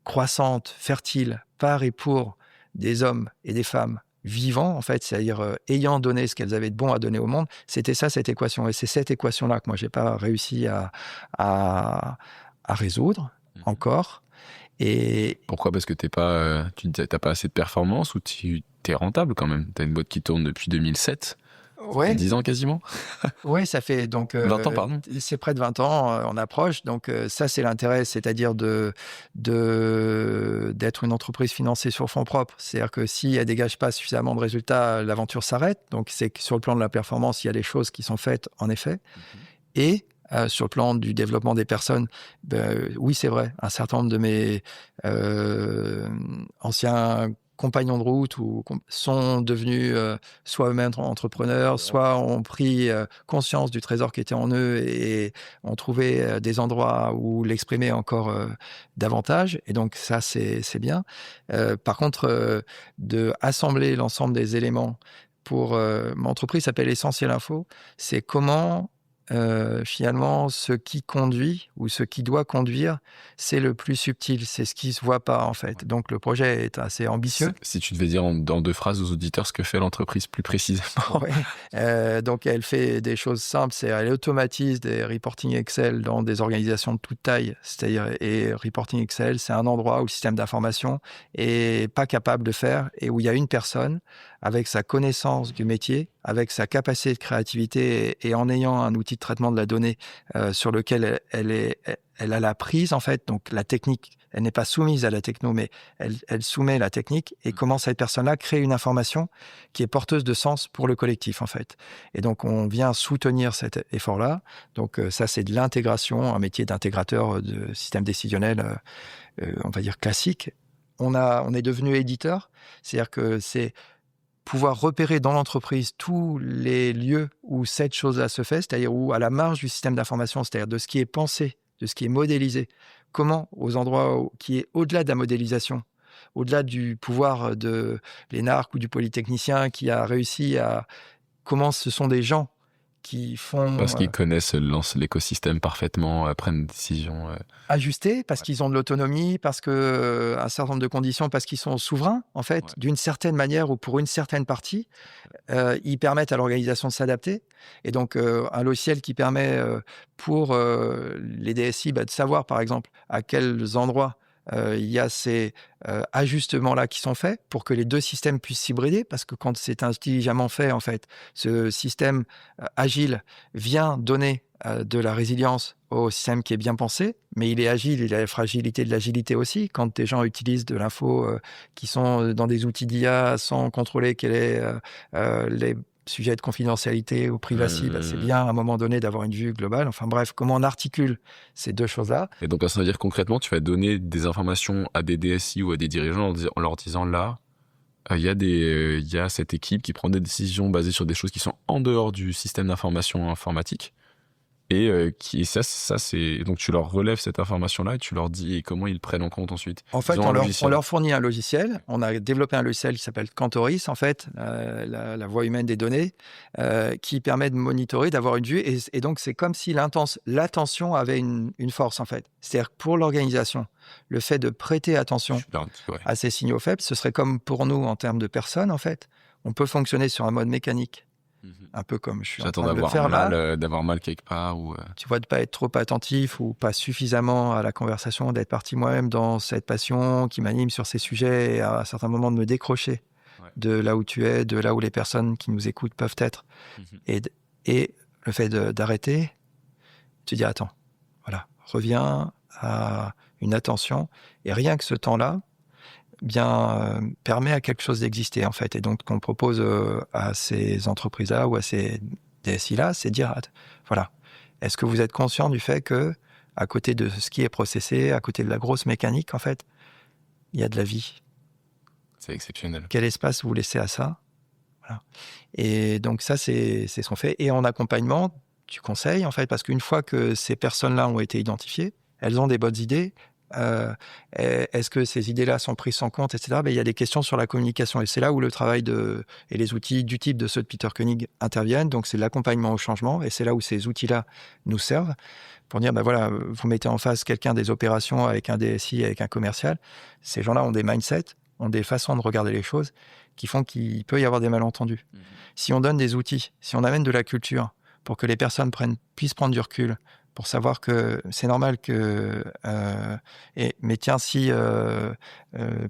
croissantes, fertiles, par et pour des hommes et des femmes vivants, en fait, c'est-à-dire ayant donné ce qu'elles avaient de bon à donner au monde, c'était ça, cette équation. Et c'est cette équation-là que moi, j'ai pas réussi à résoudre encore. Et pourquoi ? Parce que tu n'as pas assez de performance ou tu es rentable quand même ? Tu as une boîte qui tourne depuis 2007. Ouais. 10 ans quasiment. Oui, ça fait donc 20 ans, pardon. C'est près de 20 ans, on approche. Donc ça, c'est l'intérêt, c'est-à-dire d'être une entreprise financée sur fonds propres. C'est-à-dire que si elle dégage pas suffisamment de résultats, l'aventure s'arrête. Donc c'est que sur le plan de la performance, il y a des choses qui sont faites en effet. Et sur le plan du développement des personnes, oui, c'est vrai. Un certain nombre de mes anciens compagnons de route sont devenus soit eux-mêmes entrepreneurs, soit ont pris conscience du trésor qui était en eux et ont trouvé des endroits où l'exprimer encore davantage. Et donc ça, c'est bien. Par contre, de assembler l'ensemble des éléments pour... mon entreprise s'appelle Essentiel Info. C'est comment... finalement, ce qui conduit ou ce qui doit conduire, c'est le plus subtil, c'est ce qui se voit pas en fait. Donc le projet est assez ambitieux. Si tu devais dire dans 2 phrases aux auditeurs ce que fait l'entreprise plus précisément. Donc elle fait des choses simples, elle automatise des reporting Excel dans des organisations de toute taille, c'est-à-dire, et reporting Excel, c'est un endroit où le système d'information est pas capable de faire et où il y a une personne avec sa connaissance du métier, avec sa capacité de créativité et en ayant un outil de traitement de la donnée sur lequel elle a la prise, en fait. Donc, la technique, elle n'est pas soumise à la techno, mais elle soumet la technique et comment cette personne-là crée une information qui est porteuse de sens pour le collectif, en fait. Et donc, on vient soutenir cet effort-là. Donc, ça, c'est de l'intégration, un métier d'intégrateur de système décisionnel, on va dire classique. On est devenu éditeur, c'est-à-dire que c'est pouvoir repérer dans l'entreprise tous les lieux où cette chose-là se fait, c'est-à-dire où à la marge du système d'information, c'est-à-dire de ce qui est pensé, de ce qui est modélisé, comment aux endroits qui est au-delà de la modélisation, au-delà du pouvoir de l'énarque ou du polytechnicien qui a réussi à... Comment ce sont des gens qui font... Parce qu'ils connaissent l'écosystème parfaitement, prennent des décisions... Ajustés, parce qu'ils ont de l'autonomie, parce que un certain nombre de conditions, parce qu'ils sont souverains, en fait, d'une certaine manière ou pour une certaine partie. Ils permettent à l'organisation de s'adapter. Et donc, un logiciel qui permet pour les DSI de savoir, par exemple, à quels endroits il y a ces ajustements-là qui sont faits pour que les deux systèmes puissent s'hybrider, parce que quand c'est intelligemment fait, en fait, ce système agile vient donner de la résilience au système qui est bien pensé, mais il est agile, il a la fragilité de l'agilité aussi. Quand des gens utilisent de l'info qui sont dans des outils d'IA sans contrôler quels est les sujets de confidentialité ou privacy, c'est bien à un moment donné d'avoir une vue globale. Enfin bref, comment on articule ces deux choses-là. Et donc ça veut dire concrètement, tu vas donner des informations à des DSI ou à des dirigeants en leur disant là, il y a cette équipe qui prend des décisions basées sur des choses qui sont en dehors du système d'information informatique. Et ça c'est donc tu leur relèves cette information-là et tu leur dis comment ils prennent en compte ensuite. En fait, on leur fournit un logiciel. On a développé un logiciel qui s'appelle Cantoris, en fait, la voie humaine des données, qui permet de monitorer, d'avoir une vue. Et donc, c'est comme si l'attention avait une force, en fait. C'est-à-dire que pour l'organisation, le fait de prêter attention à ces signaux faibles, ce serait comme pour nous en termes de personnes, en fait. On peut fonctionner sur un mode mécanique. un peu comme je suis en J'attends train de le d'avoir faire mal, là. d'avoir mal quelque part. Ou, Tu vois, de pas être trop attentif ou pas suffisamment à la conversation, d'être parti moi-même dans cette passion qui m'anime sur ces sujets et à un certain moment de me décrocher de là où tu es, de là où les personnes qui nous écoutent peuvent être. Et, et le fait d'arrêter, tu dis attends, voilà, reviens à une attention et rien que ce temps-là, permet à quelque chose d'exister en fait. Et donc, qu'on propose à ces entreprises-là ou à ces DSI-là, c'est de dire, voilà, est-ce que vous êtes conscient du fait que, à côté de ce qui est processé, à côté de la grosse mécanique, en fait, il y a de la vie. C'est exceptionnel. Quel espace vous laissez à ça? Voilà. Et donc ça, c'est ce qu'on fait. Et en accompagnement, tu conseilles, en fait, parce qu'une fois que ces personnes-là ont été identifiées, elles ont des bonnes idées. Est-ce que ces idées-là sont prises en compte, etc. Il y a des questions sur la communication et c'est là où le travail et les outils du type de ceux de Peter Koenig interviennent. Donc c'est l'accompagnement au changement et c'est là où ces outils-là nous servent pour dire voilà, vous mettez en face quelqu'un des opérations avec un DSI, avec un commercial. Ces gens-là ont des mindsets, ont des façons de regarder les choses qui font qu'il peut y avoir des malentendus. Si on donne des outils, si on amène de la culture pour que les personnes puissent prendre du recul, pour savoir que c'est normal que... mais tiens, si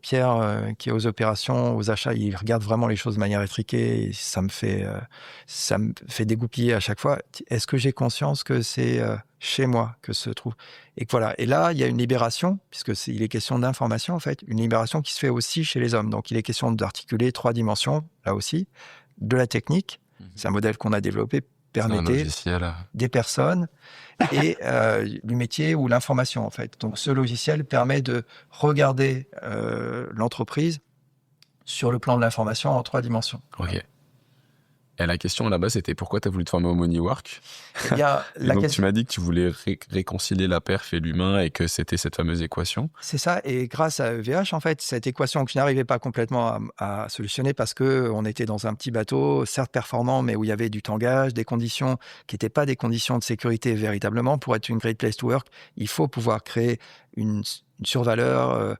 Pierre, qui est aux opérations, aux achats, il regarde vraiment les choses de manière étriquée, et ça me fait dégoupiller à chaque fois. Est-ce que j'ai conscience que c'est chez moi que se trouve? Et voilà. Et là, il y a une libération, il est question d'information, en fait, une libération qui se fait aussi chez les hommes. Donc, il est question d'articuler 3 dimensions, là aussi, de la technique. C'est un modèle qu'on a développé, permettait des personnes et du métier ou l'information en fait. Donc ce logiciel permet de regarder l'entreprise sur le plan de l'information en 3 dimensions. Ok. Et la question là-bas, c'était pourquoi tu as voulu te former au Money Work? Tu m'as dit que tu voulais réconcilier la perf et l'humain et que c'était cette fameuse équation. C'est ça, et grâce à EVH, en fait, cette équation que je n'arrivais pas complètement à solutionner parce qu'on était dans un petit bateau, certes performant, mais où il y avait du tangage, des conditions qui n'étaient pas des conditions de sécurité véritablement. Pour être une great place to work, il faut pouvoir créer une survaleur,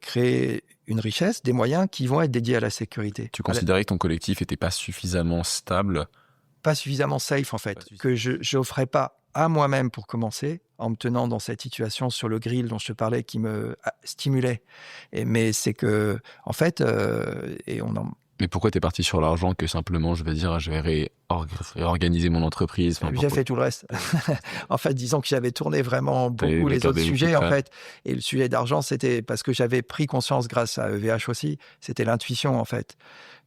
créer une richesse, des moyens qui vont être dédiés à la sécurité. Tu considérais que ton collectif n'était pas suffisamment stable? Pas suffisamment safe, en fait, que je n'offrais pas à moi-même pour commencer, en me tenant dans cette situation sur le grill dont je te parlais qui me stimulait. Mais c'est que, en fait, Mais pourquoi t'es parti sur l'argent que simplement, je vais réorganiser mon entreprise? J'ai fait tout le reste. En fait, disons que j'avais tourné vraiment beaucoup les autres sujets, en fait. Et le sujet d'argent, c'était parce que j'avais pris conscience, grâce à EVH aussi, c'était l'intuition, en fait,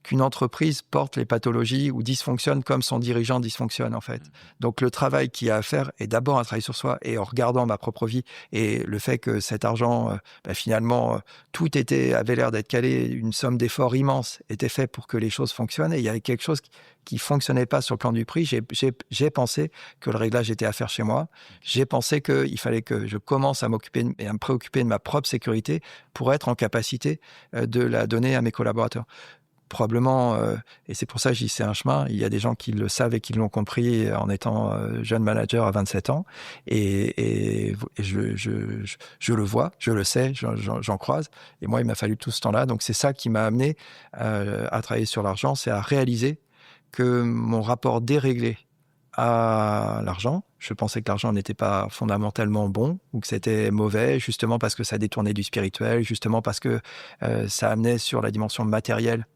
qu'une entreprise porte les pathologies ou dysfonctionne comme son dirigeant dysfonctionne, en fait. Donc, le travail qu'il y a à faire est d'abord un travail sur soi, et en regardant ma propre vie et le fait que cet argent, finalement, tout avait l'air d'être calé, une somme d'efforts immense était fait pour que les choses fonctionnent, et il y avait quelque chose qui fonctionnait pas sur le plan du prix. J'ai pensé que le réglage était à faire chez moi. J'ai pensé qu'il fallait que je commence à m'occuper et à me préoccuper de ma propre sécurité pour être en capacité de la donner à mes collaborateurs. Probablement, et c'est pour ça que je dis c'est un chemin, il y a des gens qui le savent et qui l'ont compris en étant jeune manager à 27 ans, et je le vois, je le sais, j'en croise, et moi il m'a fallu tout ce temps-là, donc c'est ça qui m'a amené à travailler sur l'argent, c'est à réaliser que mon rapport déréglé à l'argent, je pensais que l'argent n'était pas fondamentalement bon ou que c'était mauvais, justement parce que ça détournait du spirituel, justement parce que ça amenait sur la dimension matérielle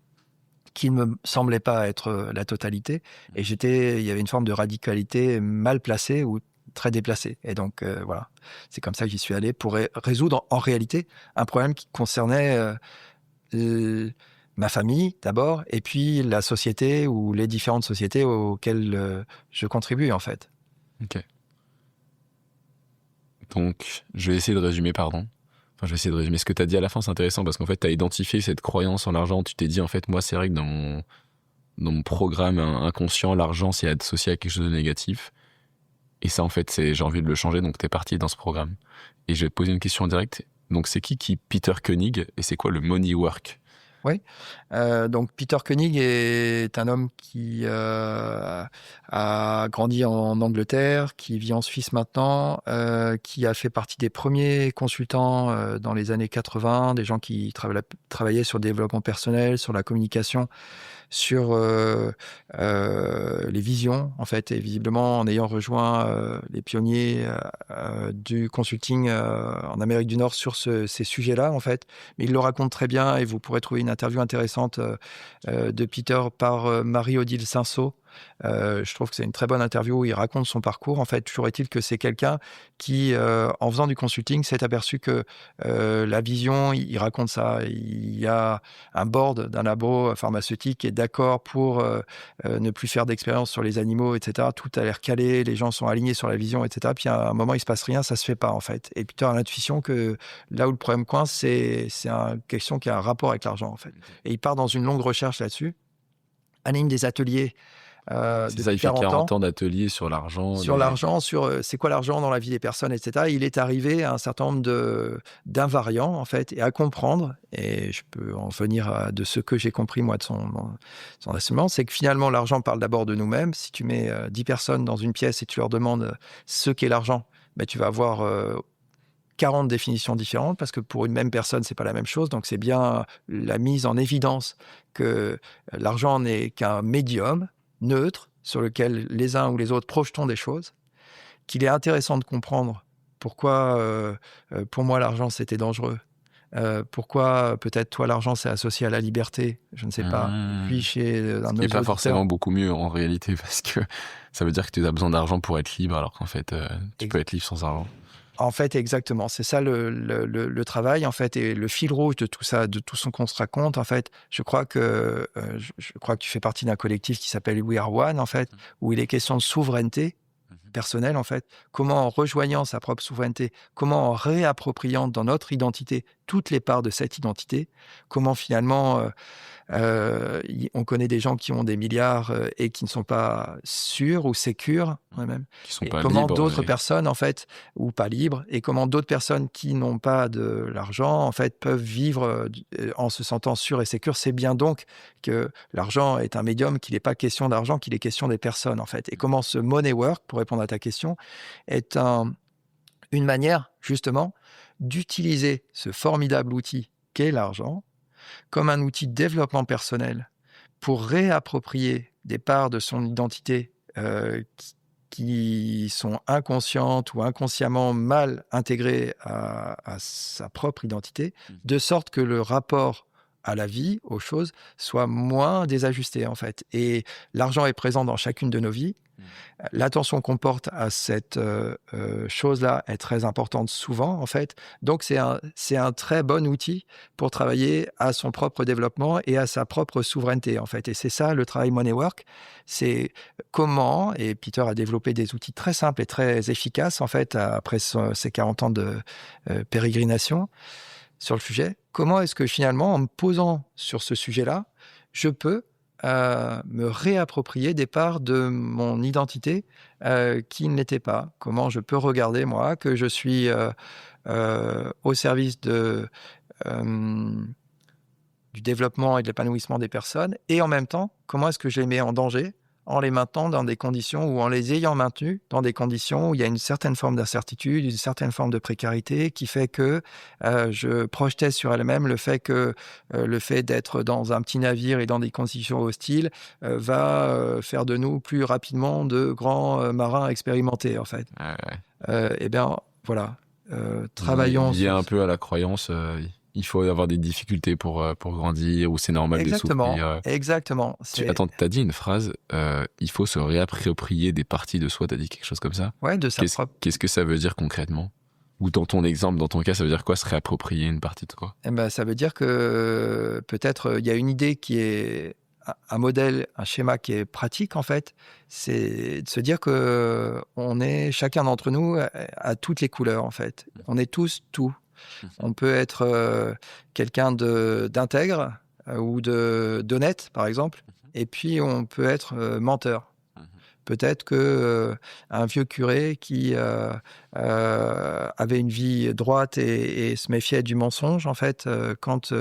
qui ne me semblait pas être la totalité. Et il y avait une forme de radicalité mal placée ou très déplacée. Et donc, voilà, c'est comme ça que j'y suis allé pour résoudre en réalité un problème qui concernait ma famille d'abord, et puis la société ou les différentes sociétés auxquelles je contribue, en fait. Ok. Donc, je vais essayer de résumer, je vais essayer de résumer ce que tu as dit à la fin, c'est intéressant parce qu'en fait, tu as identifié cette croyance en l'argent. Tu t'es dit, en fait, moi, c'est vrai que dans mon programme inconscient, l'argent, c'est associé à quelque chose de négatif. Et ça, en fait, j'ai envie de le changer, donc tu es parti dans ce programme. Et je vais te poser une question directe. Donc, c'est qui Peter Koenig et c'est quoi le Money Work? Oui. Donc Peter Koenig est un homme qui a grandi en Angleterre, qui vit en Suisse maintenant, qui a fait partie des premiers consultants dans les années 80, des gens qui travaillaient sur le développement personnel, sur la communication, sur les visions, en fait, et visiblement en ayant rejoint les pionniers du consulting en Amérique du Nord sur ces sujets-là, en fait. Mais il le raconte très bien et vous pourrez trouver une interview intéressante de Peter par Marie-Odile Cinsault. Je trouve que c'est une très bonne interview où il raconte son parcours. En fait, toujours est-il que c'est quelqu'un qui, en faisant du consulting, s'est aperçu que la vision, il raconte ça, il y a un board d'un labo pharmaceutique qui est d'accord pour ne plus faire d'expérience sur les animaux, etc. Tout a l'air calé, les gens sont alignés sur la vision, etc. Puis à un moment, il se passe rien, ça se fait pas, en fait. Et Peter a l'intuition que là où le problème coince, c'est une question qui a un rapport avec l'argent, en fait. Et il part dans une longue recherche là-dessus, anime des ateliers C'est ça, il fait 40 ans d'ateliers sur l'argent. Sur l'argent, sur c'est quoi l'argent dans la vie des personnes, etc. Il est arrivé à un certain nombre d'invariants, en fait, et à comprendre, et je peux en venir de ce que j'ai compris, moi, de son enseignement, c'est que finalement, l'argent parle d'abord de nous-mêmes. Si tu mets 10 personnes dans une pièce et tu leur demandes ce qu'est l'argent, ben, tu vas avoir 40 définitions différentes, parce que pour une même personne, c'est pas la même chose. Donc, c'est bien la mise en évidence que l'argent n'est qu'un médium neutre sur lequel les uns ou les autres projetons des choses, qu'il est intéressant de comprendre pourquoi, pour moi, l'argent, c'était dangereux. Pourquoi, peut-être, toi, l'argent, c'est associé à la liberté, je ne sais pas. Puis, chez un Ce qui n'est pas forcément beaucoup mieux, en réalité, parce que ça veut dire que tu as besoin d'argent pour être libre, alors qu'en fait, tu peux être libre sans argent. En fait, exactement. C'est ça le travail, en fait, et le fil rouge de tout ça, de tout ce qu'on se raconte. En fait, je crois que tu fais partie d'un collectif qui s'appelle We Are One, en fait, où il est question de souveraineté personnelle, en fait. Comment, en rejoignant sa propre souveraineté, comment en réappropriant dans notre identité toutes les parts de cette identité, comment finalement on connaît des gens qui ont des milliards et qui ne sont pas sûrs ou sécures, même. Qui sont Et pas comment libres, d'autres personnes, en fait, ou pas libres, et comment d'autres personnes qui n'ont pas de l'argent, en fait, peuvent vivre en se sentant sûres et sécures. C'est bien donc que l'argent est un médium, qu'il n'est pas question d'argent, qu'il est question des personnes, en fait. Et comment ce money work, pour répondre à ta question, est une manière, justement, d'utiliser ce formidable outil qu'est l'argent comme un outil de développement personnel pour réapproprier des parts de son identité qui sont inconscientes ou inconsciemment mal intégrées à sa propre identité, de sorte que le rapport à la vie, aux choses, soit moins désajusté, en fait. Et l'argent est présent dans chacune de nos vies. L'attention qu'on porte à cette chose-là est très importante souvent, en fait. Donc, c'est un très bon outil pour travailler à son propre développement et à sa propre souveraineté, en fait. Et c'est ça, le travail Money Work. C'est comment, et Peter a développé des outils très simples et très efficaces, en fait, après ses 40 ans de pérégrination sur le sujet. Comment est-ce que, finalement, en me posant sur ce sujet-là, je peux me réapproprier des parts de mon identité qui ne l'étaient pas. Comment je peux regarder, moi, que je suis au service du développement et de l'épanouissement des personnes, et en même temps, comment est-ce que je les mets en danger en les maintenant dans des conditions, ou en les ayant maintenus dans des conditions où il y a une certaine forme d'incertitude, une certaine forme de précarité qui fait que je projetais sur elle-même le fait que le fait d'être dans un petit navire et dans des conditions hostiles va faire de nous plus rapidement de grands marins expérimentés, en fait. Eh bien, voilà. Travaillons. Lié un peu à la croyance... il faut avoir des difficultés pour grandir, ou c'est normal de souffrir. Exactement. Attends, t'as dit une phrase, il faut se réapproprier des parties de soi, t'as dit quelque chose comme ça? Ouais, de sa propre. Qu'est-ce que ça veut dire concrètement? Ou dans ton exemple, dans ton cas, ça veut dire quoi, se réapproprier une partie de quoi? Eh ben, ça veut dire que peut-être il y a une idée qui est un modèle, un schéma qui est pratique, en fait. C'est de se dire que on est, chacun d'entre nous, à toutes les couleurs, en fait. On est tous tout. On peut être quelqu'un d'intègre ou d'honnête, par exemple, et puis on peut être menteur. Peut-être que un vieux curé qui avait une vie droite et se méfiait du mensonge, en fait, quand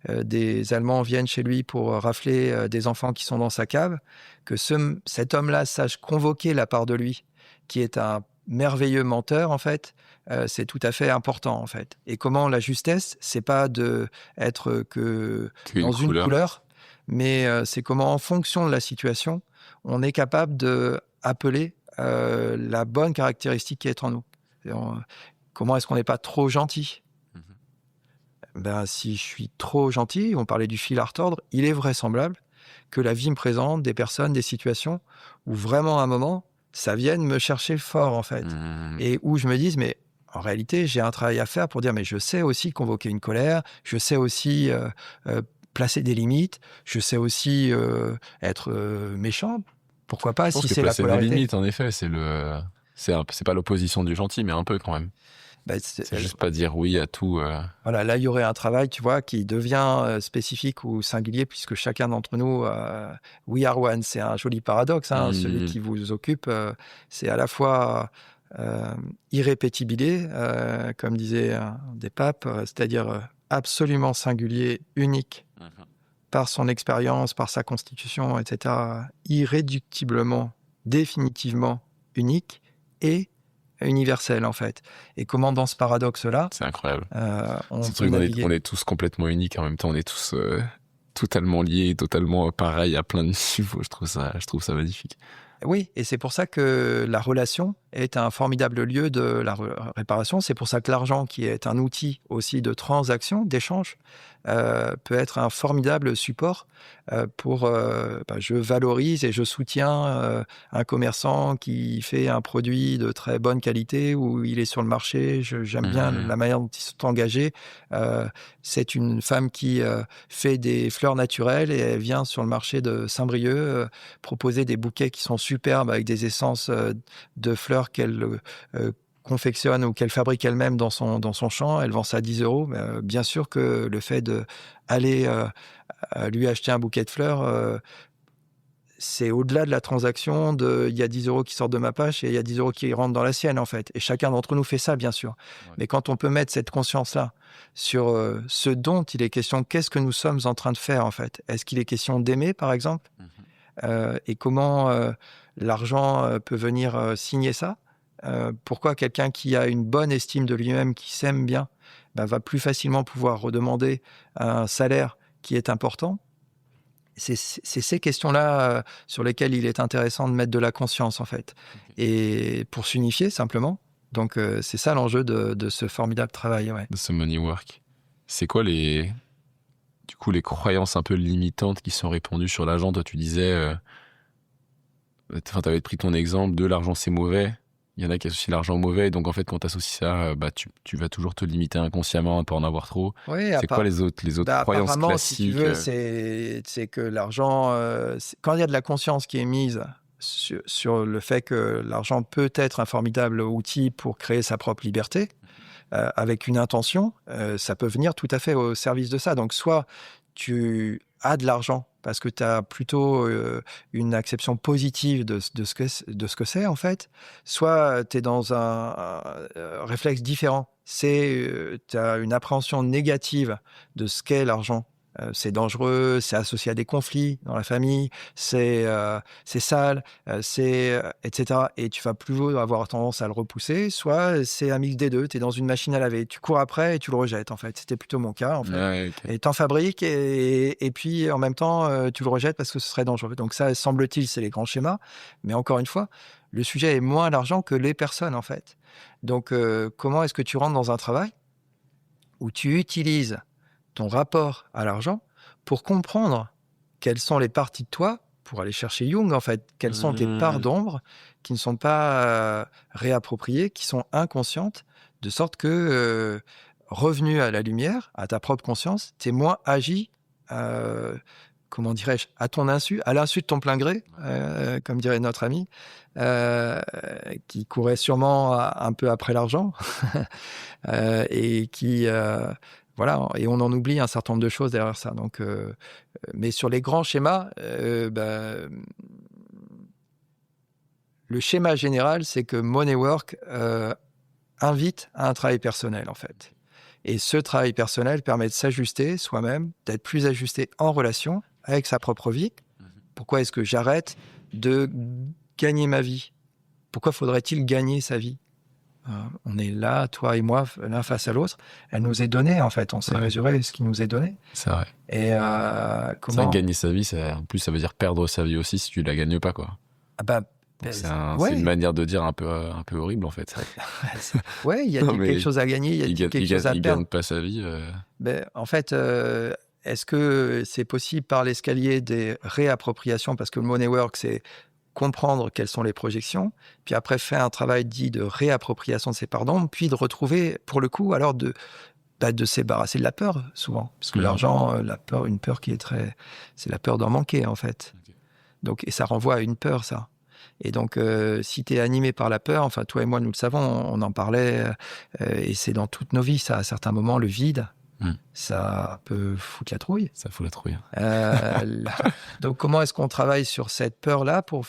des Allemands viennent chez lui pour rafler des enfants qui sont dans sa cave, que cet homme-là sache convoquer la part de lui, qui est un merveilleux menteur, en fait, c'est tout à fait important, en fait. Et comment la justesse, c'est pas de être que dans une couleur, mais c'est comment, en fonction de la situation, on est capable de appeler la bonne caractéristique qui est en nous. Comment est-ce qu'on n'est pas trop gentil? Si je suis trop gentil, on parlait du fil à retordre, il est vraisemblable que la vie me présente des personnes, des situations où vraiment à un moment, ça vienne me chercher fort, en fait. Et où je me dise, mais en réalité, j'ai un travail à faire pour dire, mais je sais aussi convoquer une colère, je sais aussi placer des limites, je sais aussi être méchant. Pourquoi pas, si c'est la polarité. Placer des limites, en effet, c'est pas l'opposition du gentil, mais un peu quand même. C'est juste pas dire oui à tout. Voilà, là, il y aurait un travail, tu vois, qui devient spécifique ou singulier, puisque chacun d'entre nous, we are one, c'est un joli paradoxe. Celui qui vous occupe, c'est à la fois irrépétibilé, comme disaient des papes, c'est-à-dire absolument singulier, unique, par son expérience, par sa constitution, etc., irréductiblement, définitivement unique et universel, en fait. Et comment, dans ce paradoxe-là... C'est incroyable. On est tous complètement uniques, en même temps, on est tous totalement liés, totalement pareils à plein de niveaux. Je trouve ça magnifique. Oui, et c'est pour ça que la relation est un formidable lieu de la réparation. C'est pour ça que l'argent, qui est un outil aussi de transaction, d'échange, peut être un formidable support pour... je valorise et je soutiens un commerçant qui fait un produit de très bonne qualité, où il est sur le marché. J'aime bien la manière dont ils sont engagés. C'est une femme qui fait des fleurs naturelles et elle vient sur le marché de Saint-Brieuc proposer des bouquets qui sont superbes avec des essences de fleurs qu'elle confectionne ou qu'elle fabrique elle-même dans son champ. Elle vend ça à 10 €. Bien sûr que le fait d'aller lui acheter un bouquet de fleurs, c'est au-delà de la transaction il y a 10 € qui sortent de ma poche et il y a 10 € qui rentrent dans la sienne, en fait. Et chacun d'entre nous fait ça, bien sûr. Ouais. Mais quand on peut mettre cette conscience-là sur ce dont il est question, qu'est-ce que nous sommes en train de faire, en fait? Est-ce qu'il est question d'aimer, par exemple? Et comment l'argent peut venir signer ça? Pourquoi quelqu'un qui a une bonne estime de lui-même, qui s'aime bien, va plus facilement pouvoir redemander un salaire qui est important? C'est ces questions-là sur lesquelles il est intéressant de mettre de la conscience, en fait. Et pour s'unifier, simplement. Donc, c'est ça l'enjeu de ce formidable travail. Ouais. De ce money work. C'est quoi les croyances un peu limitantes qui sont répandues sur l'argent? Toi, tu disais... tu avais pris ton exemple de l'argent, c'est mauvais. Il y en a qui associent l'argent au mauvais. Donc, en fait, quand tu associes ça, tu vas toujours te limiter inconsciemment à ne pas en avoir trop. Oui, c'est quoi les autres croyances classiques? Si tu veux, c'est que l'argent... quand il y a de la conscience qui est mise sur le fait que l'argent peut être un formidable outil pour créer sa propre liberté, avec une intention, ça peut venir tout à fait au service de ça. Donc, soit tu as de l'argent parce que tu as plutôt une acception positive de ce que c'est, en fait. Soit tu es dans un réflexe différent. Tu as une appréhension négative de ce qu'est l'argent. C'est dangereux, c'est associé à des conflits dans la famille, c'est sale, etc. Et tu vas plus avoir tendance à le repousser. Soit c'est un mix des deux, tu es dans une machine à laver, tu cours après et tu le rejettes, en fait. C'était plutôt mon cas, en fait. Ouais, okay. Et t'en fabriques et puis en même temps, tu le rejettes parce que ce serait dangereux. Donc ça, semble-t-il, c'est les grands schémas. Mais encore une fois, le sujet est moins l'argent que les personnes, en fait. Donc comment est-ce que tu rentres dans un travail où tu utilises ton rapport à l'argent pour comprendre quelles sont les parties de toi, pour aller chercher Jung, en fait, quelles sont tes parts d'ombre qui ne sont pas réappropriées, qui sont inconscientes, de sorte que, revenu à la lumière, à ta propre conscience, t'es moins agi, comment dirais-je, à ton insu, à l'insu de ton plein gré, comme dirait notre ami, qui courait sûrement un peu après l'argent, et qui... voilà, et on en oublie un certain nombre de choses derrière ça. Donc, mais sur les grands schémas, le schéma général, c'est que Money Work invite à un travail personnel, en fait. Et ce travail personnel permet de s'ajuster soi-même, d'être plus ajusté en relation avec sa propre vie. Pourquoi est-ce que j'arrête de gagner ma vie? Pourquoi faudrait-il gagner sa vie? On est là, toi et moi, l'un face à l'autre. Elle nous est donnée, en fait. On sait mesurer ce qui nous est donné. C'est vrai. Et comment... C'est vrai que gagner sa vie, en plus, ça veut dire perdre sa vie aussi si tu la gagnes pas, quoi. Ah bah, c'est une manière de dire un peu horrible, en fait. Ouais, il y a quelque chose à gagner, il y a quelque chose à perdre. Il gagne pas sa vie. En fait, est-ce que c'est possible par l'escalier des réappropriations? Parce que le Money Work, c'est comprendre quelles sont les projections, puis après faire un travail dit de réappropriation de ces pardons, puis de retrouver, pour le coup, alors de se débarrasser de la peur, souvent. Parce que l'argent, une peur qui est c'est la peur d'en manquer, en fait. Okay. Donc, et ça renvoie à une peur, ça. Et donc, si tu es animé par la peur, enfin, toi et moi, nous le savons, on en parlait, et c'est dans toutes nos vies, ça, à certains moments, le vide, ça peut foutre la trouille. Ça fout la trouille. Donc, comment est-ce qu'on travaille sur cette peur-là pour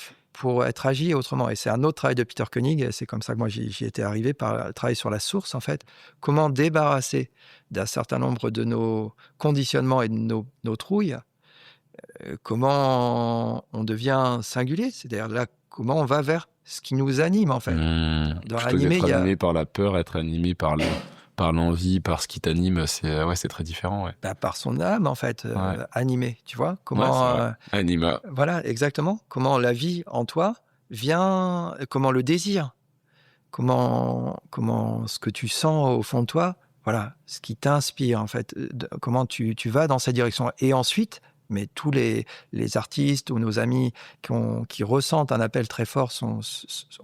être agi autrement? Et c'est un autre travail de Peter Koenig, et c'est comme ça que moi j'y étais arrivé, par le travail sur la source, en fait. Comment débarrasser d'un certain nombre de nos conditionnements et de nos trouilles, comment on devient singulier, c'est-à-dire là, comment on va vers ce qui nous anime, en fait. Être animé par la peur, être animé par l'envie, par ce qui t'anime, c'est très différent. Ouais. Par son âme, en fait, animé, tu vois. Comment anima. Voilà, exactement. Comment la vie en toi vient, comment le désir, comment ce que tu sens au fond de toi, voilà, ce qui t'inspire, en fait, comment tu vas dans cette direction. Et ensuite, mais tous les artistes ou nos amis qui ressentent un appel très fort,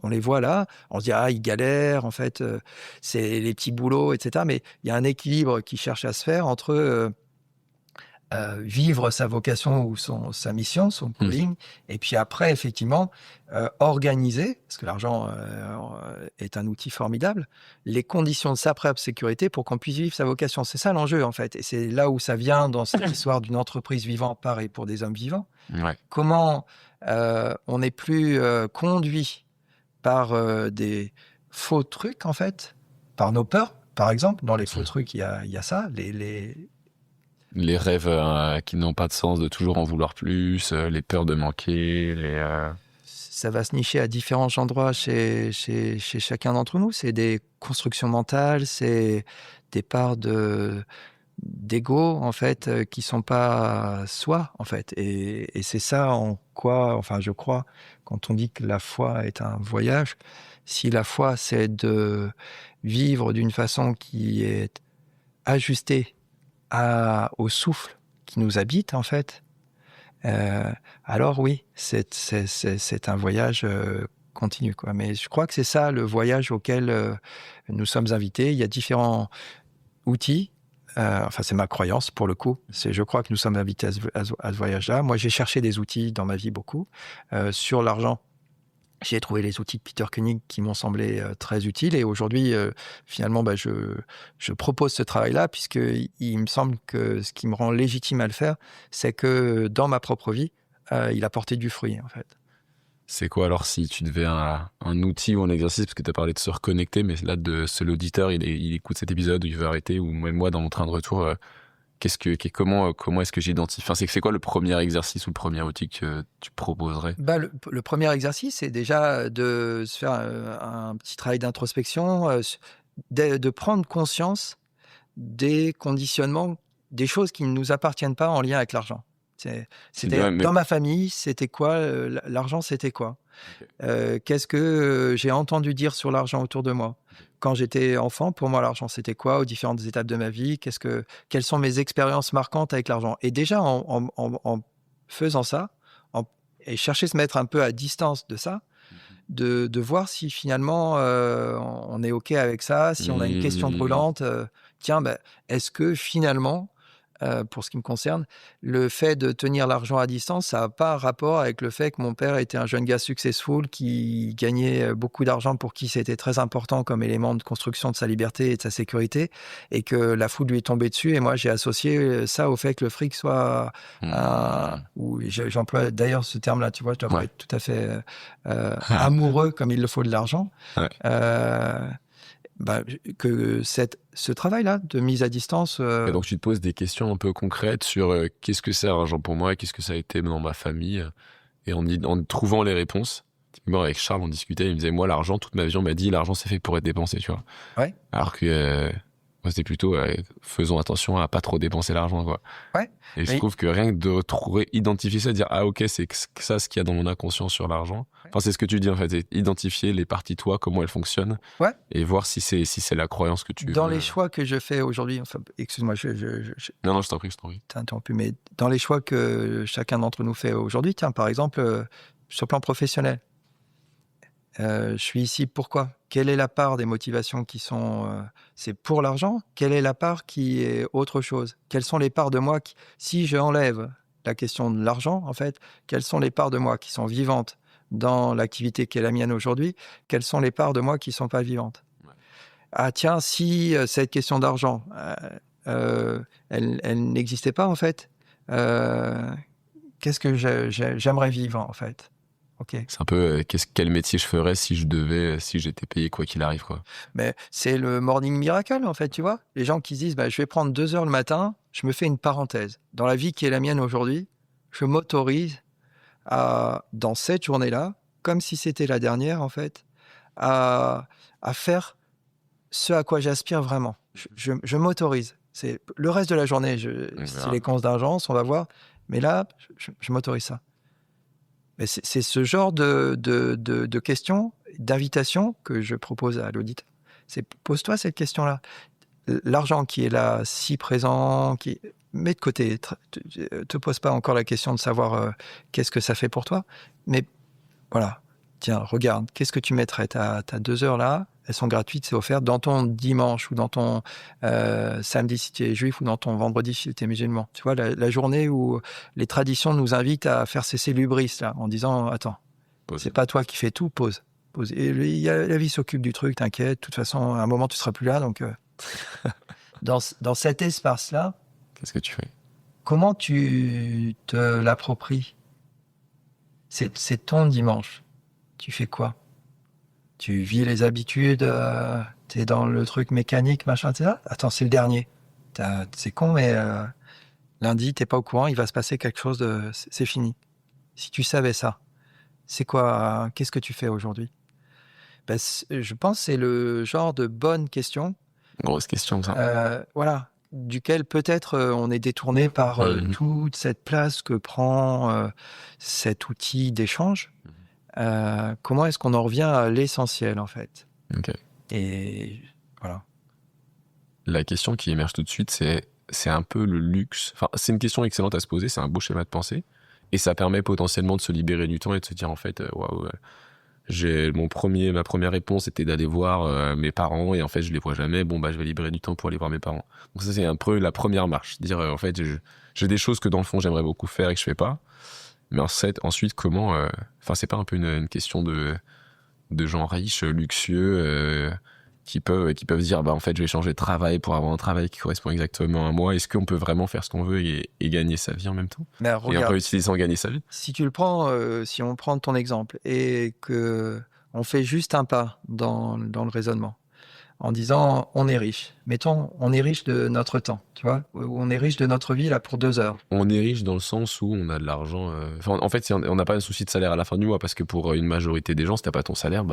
on les voit là, on se dit, ils galèrent, en fait, c'est les petits boulots, etc. Mais il y a un équilibre qui cherche à se faire entre vivre sa vocation ou sa mission, son calling, et puis après, effectivement, organiser, parce que l'argent est un outil formidable, les conditions de sa propre sécurité pour qu'on puisse vivre sa vocation. C'est ça l'enjeu, en fait. Et c'est là où ça vient dans cette histoire d'une entreprise vivante par et pour des hommes vivants. Ouais. Comment on n'est plus conduit par des faux trucs, en fait, par nos peurs, par exemple. Dans les faux trucs, il y a ça, les rêves qui n'ont pas de sens, de toujours en vouloir plus, les peurs de manquer, Ça va se nicher à différents endroits chez chacun d'entre nous. C'est des constructions mentales, c'est des parts d'ego, en fait, qui sont pas soi, en fait. Et c'est ça en quoi, enfin, je crois, quand on dit que la foi est un voyage, si la foi, c'est de vivre d'une façon qui est ajustée au souffle qui nous habite, en fait, alors oui, c'est un voyage continu, quoi. Mais je crois que c'est ça le voyage auquel nous sommes invités. Il y a différents outils. Enfin, c'est ma croyance, pour le coup. Je crois que nous sommes invités à ce voyage-là. Moi, j'ai cherché des outils dans ma vie, beaucoup. Sur l'argent, j'ai trouvé les outils de Peter Koenig qui m'ont semblé très utiles. Et aujourd'hui, finalement, je propose ce travail-là, puisqu'il me semble que ce qui me rend légitime à le faire, c'est que dans ma propre vie, il a porté du fruit, en fait. C'est quoi alors, si tu devais un outil ou un exercice, parce que tu as parlé de se reconnecter, mais là, l'auditeur, il écoute cet épisode, ou il veut arrêter, ou même moi, dans mon train de retour, comment est-ce que j'identifie, enfin, c'est quoi le premier exercice ou le premier outil que tu proposerais? Le premier exercice, c'est déjà de se faire un petit travail d'introspection, de prendre conscience des conditionnements, des choses qui ne nous appartiennent pas en lien avec l'argent. Dans ma famille, c'était quoi l'argent, c'était quoi? Okay. Qu'est-ce que j'ai entendu dire sur l'argent autour de moi? Quand j'étais enfant, pour moi, l'argent, c'était quoi aux différentes étapes de ma vie? Quelles sont mes expériences marquantes avec l'argent? Et déjà, en faisant ça, et chercher à se mettre un peu à distance de ça, de voir si finalement on est OK avec ça, si on a une question brûlante, est-ce que finalement pour ce qui me concerne, le fait de tenir l'argent à distance, ça n'a pas rapport avec le fait que mon père était un jeune gars successful qui gagnait beaucoup d'argent, pour qui c'était très important comme élément de construction de sa liberté et de sa sécurité, et que la foudre lui est tombée dessus. Et moi, j'ai associé ça au fait que le fric soit... j'emploie d'ailleurs ce terme-là, tu vois, je dois pas être tout à fait amoureux comme il le faut de l'argent. Ouais. Que ce travail-là de mise à distance... Et donc tu te poses des questions un peu concrètes sur qu'est-ce que c'est l'argent pour moi, qu'est-ce que ça a été dans ma famille, et en trouvant les réponses. Typiquement avec Charles on discutait, il me disait moi l'argent, toute ma vie on m'a dit l'argent c'est fait pour être dépensé, tu vois. Ouais. Alors que moi c'était plutôt faisons attention à pas trop dépenser l'argent, quoi. Ouais. Et je trouve que rien que de trouver, identifier ça, dire ah ok c'est ça ce qu'il y a dans mon inconscient sur l'argent. Ouais. Enfin c'est ce que tu dis en fait, c'est identifier les parties toi, comment elles fonctionnent. Ouais. Et voir si c'est la croyance que tu dans les choix que je fais aujourd'hui. Enfin, excuse-moi, non je t'en prie. T'as interrompu, mais dans les choix que chacun d'entre nous fait aujourd'hui, tiens par exemple sur le plan professionnel. Je suis ici pourquoi ? Quelle est la part des motivations qui sont... c'est pour l'argent ? Quelle est la part qui est autre chose ? Quelles sont les parts de moi qui... Si je enlève la question de l'argent, en fait, quelles sont les parts de moi qui sont vivantes dans l'activité qui est la mienne aujourd'hui ? Quelles sont les parts de moi qui ne sont pas vivantes ? Ouais. Ah tiens, si cette question d'argent, elle n'existait pas, en fait, qu'est-ce que j'aimerais vivre, en fait ? Okay. C'est un peu quel métier je ferais si j'étais payé quoi qu'il arrive, quoi. Mais c'est le morning miracle en fait, tu vois. Les gens qui se disent je vais prendre 2 heures le matin, je me fais une parenthèse. Dans la vie qui est la mienne aujourd'hui, je m'autorise dans cette journée-là, comme si c'était la dernière en fait, à faire ce à quoi j'aspire vraiment. Je m'autorise. C'est le reste de la journée, si les cons d'argent, on va voir. Mais là, je m'autorise ça. Mais c'est ce genre de questions, d'invitations que je propose à l'auditeur. Pose-toi cette question-là. L'argent qui est là, si présent, mets de côté. Te pose pas encore la question de savoir qu'est-ce que ça fait pour toi. Mais voilà, tiens, regarde, qu'est-ce que tu mettrais ? T'as 2 heures là, elles sont gratuites, c'est offert dans ton dimanche ou dans ton samedi si tu es juif ou dans ton vendredi si tu es musulman. Tu vois, la journée où les traditions nous invitent à faire cesser l'hubris, là, en disant, attends, c'est pas toi qui fais tout, pause. Et la vie s'occupe du truc, t'inquiète, de toute façon, à un moment, tu seras plus là, donc... dans cet espace-là... Qu'est-ce que tu fais ? Comment tu te l'appropries ? C'est ton dimanche. Tu fais quoi ? Tu vis les habitudes, t'es dans le truc mécanique, machin, etc. Attends, c'est le dernier. C'est con, mais lundi, t'es pas au courant, il va se passer quelque chose c'est fini. Si tu savais ça, c'est quoi ? Qu'est-ce que tu fais aujourd'hui ? Je pense que c'est le genre de bonne question. Grosse question, ça. Voilà. Duquel peut-être on est détourné par toute cette place que prend cet outil d'échange. Comment est-ce qu'on en revient à l'essentiel, en fait ? Okay. Et voilà. La question qui émerge tout de suite, c'est un peu le luxe. Enfin, c'est une question excellente à se poser, c'est un beau schéma de pensée. Et ça permet potentiellement de se libérer du temps et de se dire, en fait, waouh, ma première réponse était d'aller voir mes parents, et en fait, je les vois jamais. Bon, je vais libérer du temps pour aller voir mes parents. Donc ça, c'est un peu la première marche. Dire, en fait, j'ai des choses que dans le fond, j'aimerais beaucoup faire et que je fais pas. Mais ensuite, comment... c'est pas un peu une question de gens riches, luxueux, qui peuvent dire, en fait, je vais changer de travail pour avoir un travail qui correspond exactement à moi. Est-ce qu'on peut vraiment faire ce qu'on veut et gagner sa vie en même temps ? Mais regarde, et un peu utiliser sans gagner sa vie ? Si tu le prends, si on prend ton exemple et qu'on fait juste un pas dans le raisonnement, en disant on est riche. Mettons, on est riche de notre temps, tu vois, on est riche de notre vie là pour 2 heures. On est riche dans le sens où on a de l'argent. En fait, on n'a pas un souci de salaire à la fin du mois, parce que pour une majorité des gens, si t'as pas ton salaire,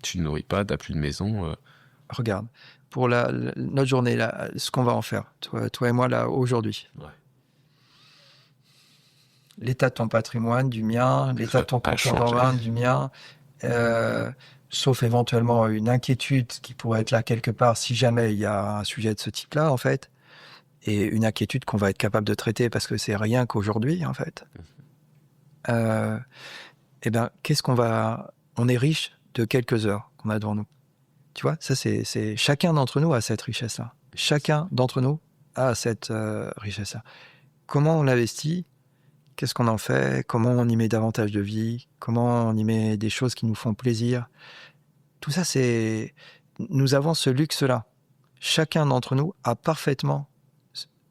tu ne nourris pas, t'as plus de maison. Regarde, pour notre journée là, ce qu'on va en faire, toi et moi là aujourd'hui. Ouais. L'état de ton patrimoine, du mien, l'état de ton compte en du mien. Sauf éventuellement une inquiétude qui pourrait être là quelque part si jamais il y a un sujet de ce type-là, en fait. Et une inquiétude qu'on va être capable de traiter parce que c'est rien qu'aujourd'hui, en fait. Qu'est-ce qu'on va... On est riche de quelques heures qu'on a devant nous. Tu vois, ça, c'est chacun d'entre nous a cette richesse-là. Chacun d'entre nous a cette richesse-là. Comment on l'investit? Qu'est-ce qu'on en fait? Comment on y met davantage de vie? Comment on y met des choses qui nous font plaisir? Tout ça, nous avons ce luxe-là. Chacun d'entre nous a parfaitement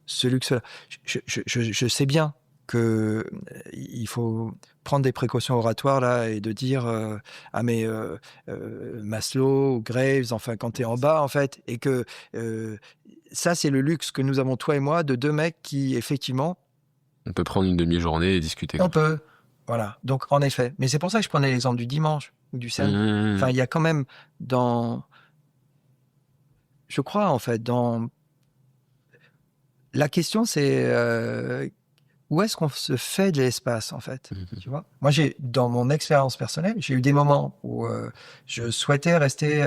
ce luxe-là. Je sais bien qu'il faut prendre des précautions oratoires là et de dire Maslow ou Graves, enfin quand tu es en bas en fait, et que ça c'est le luxe que nous avons toi et moi de deux mecs qui effectivement On peut prendre une demi-journée et discuter. on peut, voilà. Donc en effet, mais c'est pour ça que je prenais l'exemple du dimanche ou du samedi. Enfin il y a quand même je crois en fait la question c'est où est-ce qu'on se fait de l'espace, en fait, tu vois? Moi, dans mon expérience personnelle, j'ai eu des moments où je souhaitais rester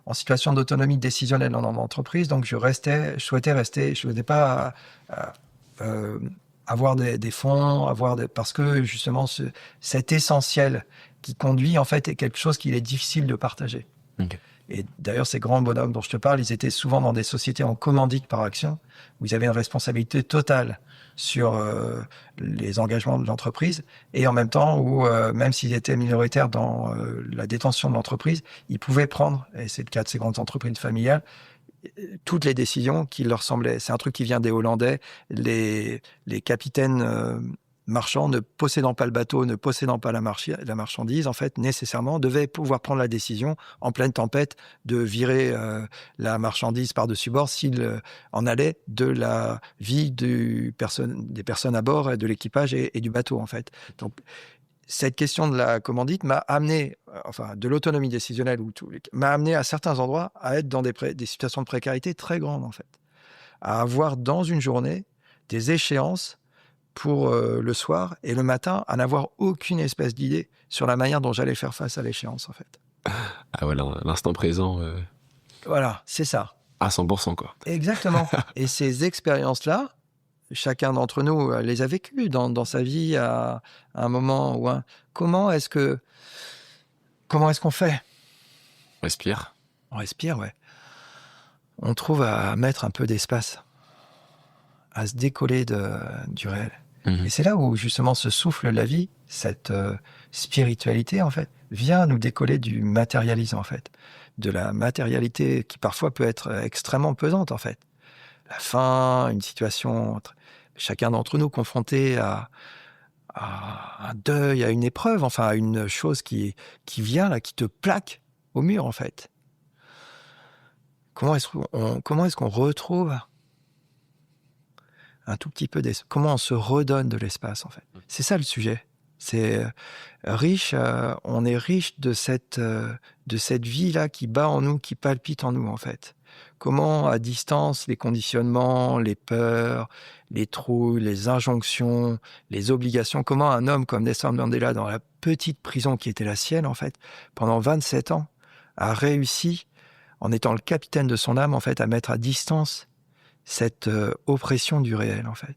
en situation d'autonomie décisionnelle dans mon entreprise, donc je souhaitais rester, je ne voulais pas avoir des fonds, parce que justement, cet essentiel qui conduit, en fait, est quelque chose qu'il est difficile de partager. Okay. Et d'ailleurs, ces grands bonhommes dont je te parle, ils étaient souvent dans des sociétés en commandite par action, où ils avaient une responsabilité totale sur les engagements de l'entreprise, et en même temps où, même s'ils étaient minoritaires dans la détention de l'entreprise, ils pouvaient prendre, et c'est le cas de ces grandes entreprises familiales, toutes les décisions qui leur semblaient. C'est un truc qui vient des Hollandais. Les capitaines marchands, ne possédant pas le bateau, ne possédant pas la marchandise, en fait, nécessairement, devaient pouvoir prendre la décision, en pleine tempête, de virer la marchandise par-dessus bord s'il en allait de la vie des personnes à bord, de l'équipage et du bateau, en fait. Donc, cette question de la commandite m'a amené, de l'autonomie décisionnelle, m'a amené à certains endroits à être dans des situations de précarité très grandes, en fait. À avoir dans une journée des échéances pour le soir et le matin, à n'avoir aucune espèce d'idée sur la manière dont j'allais faire face à l'échéance, en fait. Ah voilà, l'instant présent. Voilà, c'est ça. À 100%, quoi. Exactement. Et ces expériences-là, chacun d'entre nous les a vécues dans sa vie à un moment ou un. Comment est-ce qu'on fait? Respire. On respire, ouais. On trouve à mettre un peu d'espace, à se décoller du réel. Et c'est là où, justement, se souffle la vie, cette spiritualité, en fait, vient nous décoller du matérialisme, en fait. De la matérialité qui, parfois, peut être extrêmement pesante, en fait. La faim, une situation, chacun d'entre nous confronté à un deuil, à une épreuve, à une chose qui vient, là, qui te plaque au mur, en fait. Comment est-ce qu'on retrouve un tout petit peu d'espace? Comment on se redonne de l'espace, en fait? C'est ça le sujet. C'est riche, on est riche de cette vie-là qui bat en nous, qui palpite en nous, en fait. Comment, à distance, les conditionnements, les peurs, les trouilles, les injonctions, les obligations, comment un homme comme Nelson Mandela, dans la petite prison qui était la sienne, en fait, pendant 27 ans, a réussi, en étant le capitaine de son âme, en fait, à mettre à distance cette oppression du réel, en fait.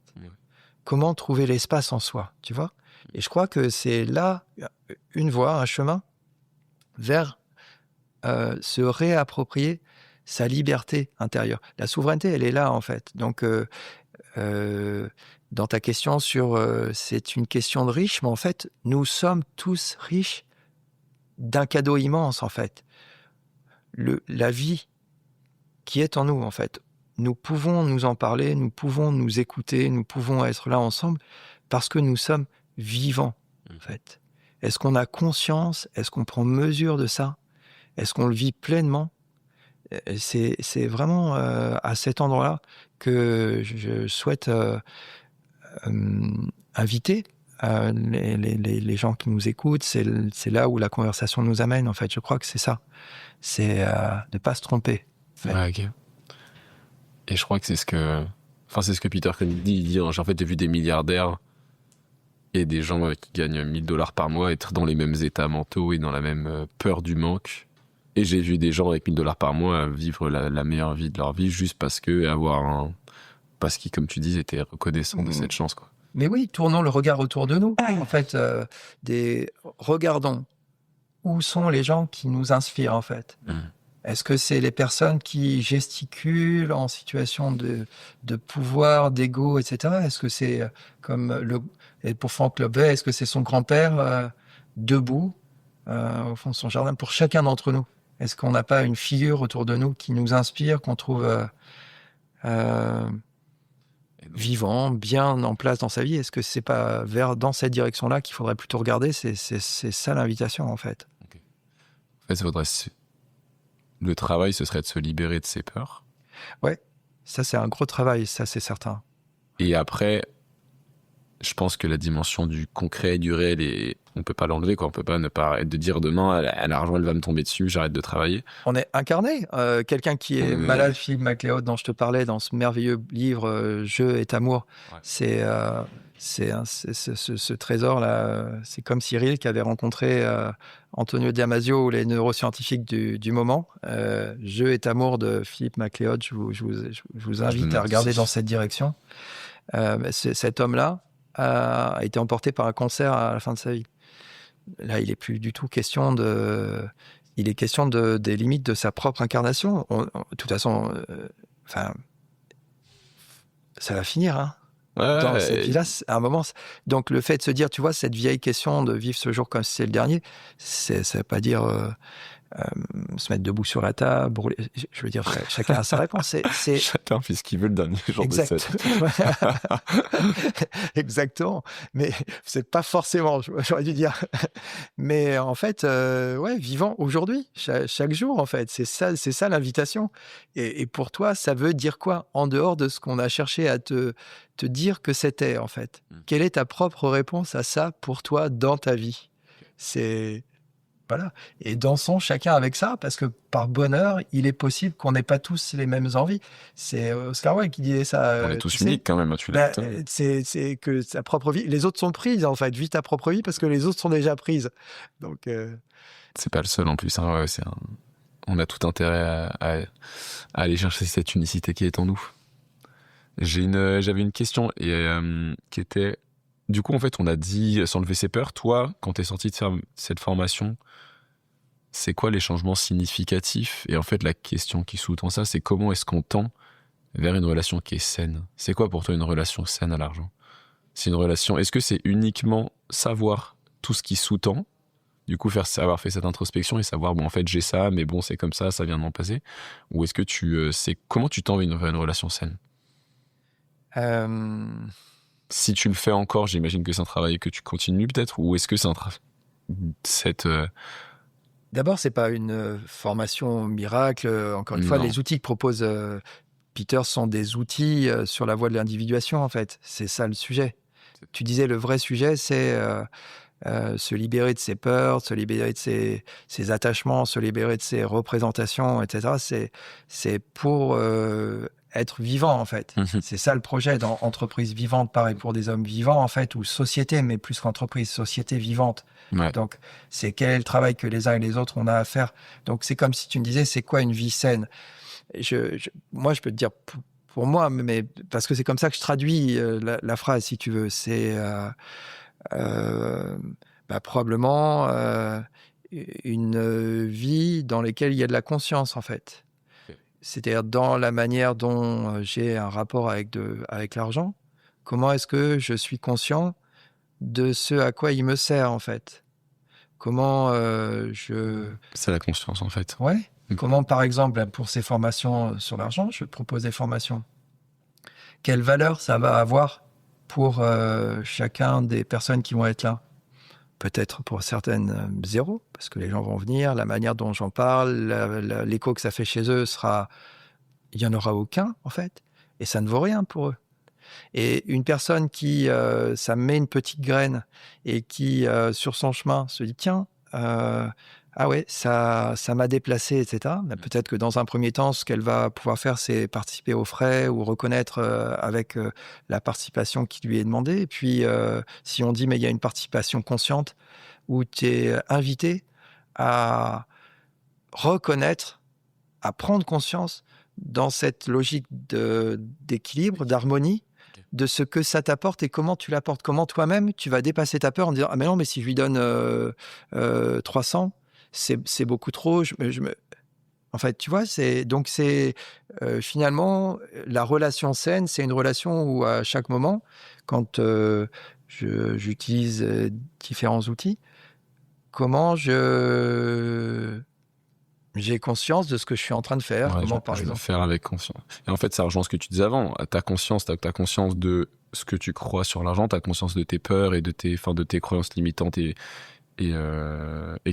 Comment trouver l'espace en soi, tu vois? Et je crois que c'est là une voie, un chemin vers se réapproprier sa liberté intérieure. La souveraineté, elle est là, en fait. Donc, dans ta question sur c'est une question de riche, mais en fait, nous sommes tous riches d'un cadeau immense, en fait. La vie qui est en nous, en fait. Nous pouvons nous en parler, nous pouvons nous écouter, nous pouvons être là ensemble parce que nous sommes vivants, en fait. Est-ce qu'on a conscience? Est-ce qu'on prend mesure de ça? Est-ce qu'on le vit pleinement? C'est vraiment à cet endroit-là que je souhaite inviter les gens qui nous écoutent. C'est là où la conversation nous amène, en fait. Je crois que c'est ça. C'est de ne pas se tromper. En fait. Ouais, ok. Et je crois que c'est ce que Peter Kennedy dit. En fait, j'ai vu des milliardaires et des gens qui gagnent $1000 par mois être dans les mêmes états mentaux et dans la même peur du manque. Et j'ai vu des gens avec $1000 par mois vivre la meilleure vie de leur vie juste parce qu'ils, comme tu dis, étaient reconnaissants de cette chance, quoi. Mais oui, tournons le regard autour de nous. En fait, regardons où sont les gens qui nous inspirent, en fait. Est-ce que c'est les personnes qui gesticulent en situation de pouvoir, d'ego, etc. Est-ce que c'est et pour Franck Lobet, est-ce que c'est son grand-père debout au fond de son jardin pour chacun d'entre nous? Est-ce qu'on n'a pas une figure autour de nous qui nous inspire, qu'on trouve vivant, bien en place dans sa vie? Est-ce que c'est pas dans cette direction-là qu'il faudrait plutôt regarder? C'est ça l'invitation, en fait. Okay. En fait, le travail, ce serait de se libérer de ses peurs. Ouais, ça c'est un gros travail, ça c'est certain. Et après, je pense que la dimension du concret, du réel, on peut pas l'enlever, quoi. On peut pas ne pas arrêter de dire demain, l'argent, elle va me tomber dessus, j'arrête de travailler. On est incarné. Quelqu'un qui est malade, Philippe MacLeod, dont je te parlais dans ce merveilleux livre Jeu est amour. Ouais. Ce trésor-là, c'est comme Cyril qui avait rencontré Antonio Damasio, les neuroscientifiques du moment. Jeu est amour de Philippe MacLeod. Je vous invite à regarder dans cette direction. Cet homme-là a été emporté par un cancer à la fin de sa vie. Là, il n'est plus du tout question il est question des limites de sa propre incarnation. De toute façon, ça va finir, hein. Dans cette vie-là, à un moment. Donc, le fait de se dire, tu vois, cette vieille question de vivre ce jour comme si c'est le dernier, ça ne veut pas dire se mettre debout sur la table, brûler. Je veux dire, chacun a sa réponse. Chacun fait ce qu'il veut le dernier jour de sa vie. Exactement. Mais c'est pas forcément, j'aurais dû dire. Mais en fait, vivant aujourd'hui, chaque jour, en fait. C'est ça l'invitation. Et pour toi, ça veut dire quoi? En dehors de ce qu'on a cherché à te dire que c'était, en fait. Quelle est ta propre réponse à ça pour toi dans ta vie? Voilà. Et dansons chacun avec ça, parce que par bonheur, il est possible qu'on n'ait pas tous les mêmes envies. C'est Oscar Wilde qui disait ça. On est tous uniques quand même, tu l'as. C'est que sa propre vie, les autres sont prises en fait. Vis ta propre vie parce que les autres sont déjà prises. Donc. C'est pas le seul en plus. Hein. On a tout intérêt à aller chercher cette unicité qui est en nous. J'avais une question qui était. Du coup, en fait, on a dit s'enlever ses peurs. Toi, quand t'es sorti de faire cette formation, c'est quoi les changements significatifs? Et en fait, la question qui sous-tend ça, c'est comment est-ce qu'on tend vers une relation qui est saine? C'est quoi pour toi une relation saine à l'argent? C'est une relation. Est-ce que c'est uniquement savoir tout ce qui sous-tend? Du coup, avoir fait cette introspection et savoir, bon, en fait, j'ai ça, mais bon, c'est comme ça vient de m'en passer. Ou est-ce que comment tu tends vers une relation saine? Si tu le fais encore, j'imagine que c'est un travail que tu continues peut-être, ou est-ce que c'est un travail D'abord, c'est pas une formation miracle. Encore une fois, les outils que propose Peter sont des outils sur la voie de l'individuation, en fait. C'est ça le sujet. Tu disais, le vrai sujet, c'est se libérer de ses peurs, se libérer de ses attachements, se libérer de ses représentations, etc. C'est pour être vivant, en fait. C'est ça le projet dans Entreprise vivante, pareil pour des hommes vivants, en fait, ou société, mais plus qu'entreprise, société vivante. Ouais. Donc, c'est quel est le travail que les uns et les autres on a à faire. Donc, c'est comme si tu me disais, c'est quoi une vie saine? Moi, je peux te dire, pour moi, mais parce que c'est comme ça que je traduis la phrase, si tu veux, c'est probablement une vie dans laquelle il y a de la conscience, en fait. C'est-à-dire dans la manière dont j'ai un rapport avec l'argent, comment est-ce que je suis conscient de ce à quoi il me sert, en fait? Comment C'est la conscience, en fait. Ouais. Comment, par exemple, pour ces formations sur l'argent, je propose des formations. Quelle valeur ça va avoir pour chacun des personnes qui vont être là? Peut-être pour certaines, zéro, parce que les gens vont venir, la manière dont j'en parle, l'écho que ça fait chez eux il n'y en aura aucun, en fait, et ça ne vaut rien pour eux. Et une personne qui, ça met une petite graine, et qui, sur son chemin, se dit, tiens, ah ouais, ça m'a déplacé, etc. Mais peut-être que dans un premier temps, ce qu'elle va pouvoir faire, c'est participer aux frais ou reconnaître avec la participation qui lui est demandée. Et puis, si on dit, mais il y a une participation consciente, où tu es invité à reconnaître, à prendre conscience dans cette logique d'équilibre, d'harmonie, de ce que ça t'apporte et comment tu l'apportes. Comment toi-même, tu vas dépasser ta peur en disant, ah mais non, mais si je lui donne 300, c'est beaucoup trop. En fait, tu vois, finalement la relation saine, c'est une relation où à chaque moment, quand j'utilise différents outils, comment j'ai conscience de ce que je suis en train de faire, Ouais, comment par je veux exemple. faire avec conscience. Et en fait, ça rejoint ce que tu disais avant. T'as conscience de ce que tu crois sur l'argent, t'as conscience de tes peurs et de tes croyances limitantes et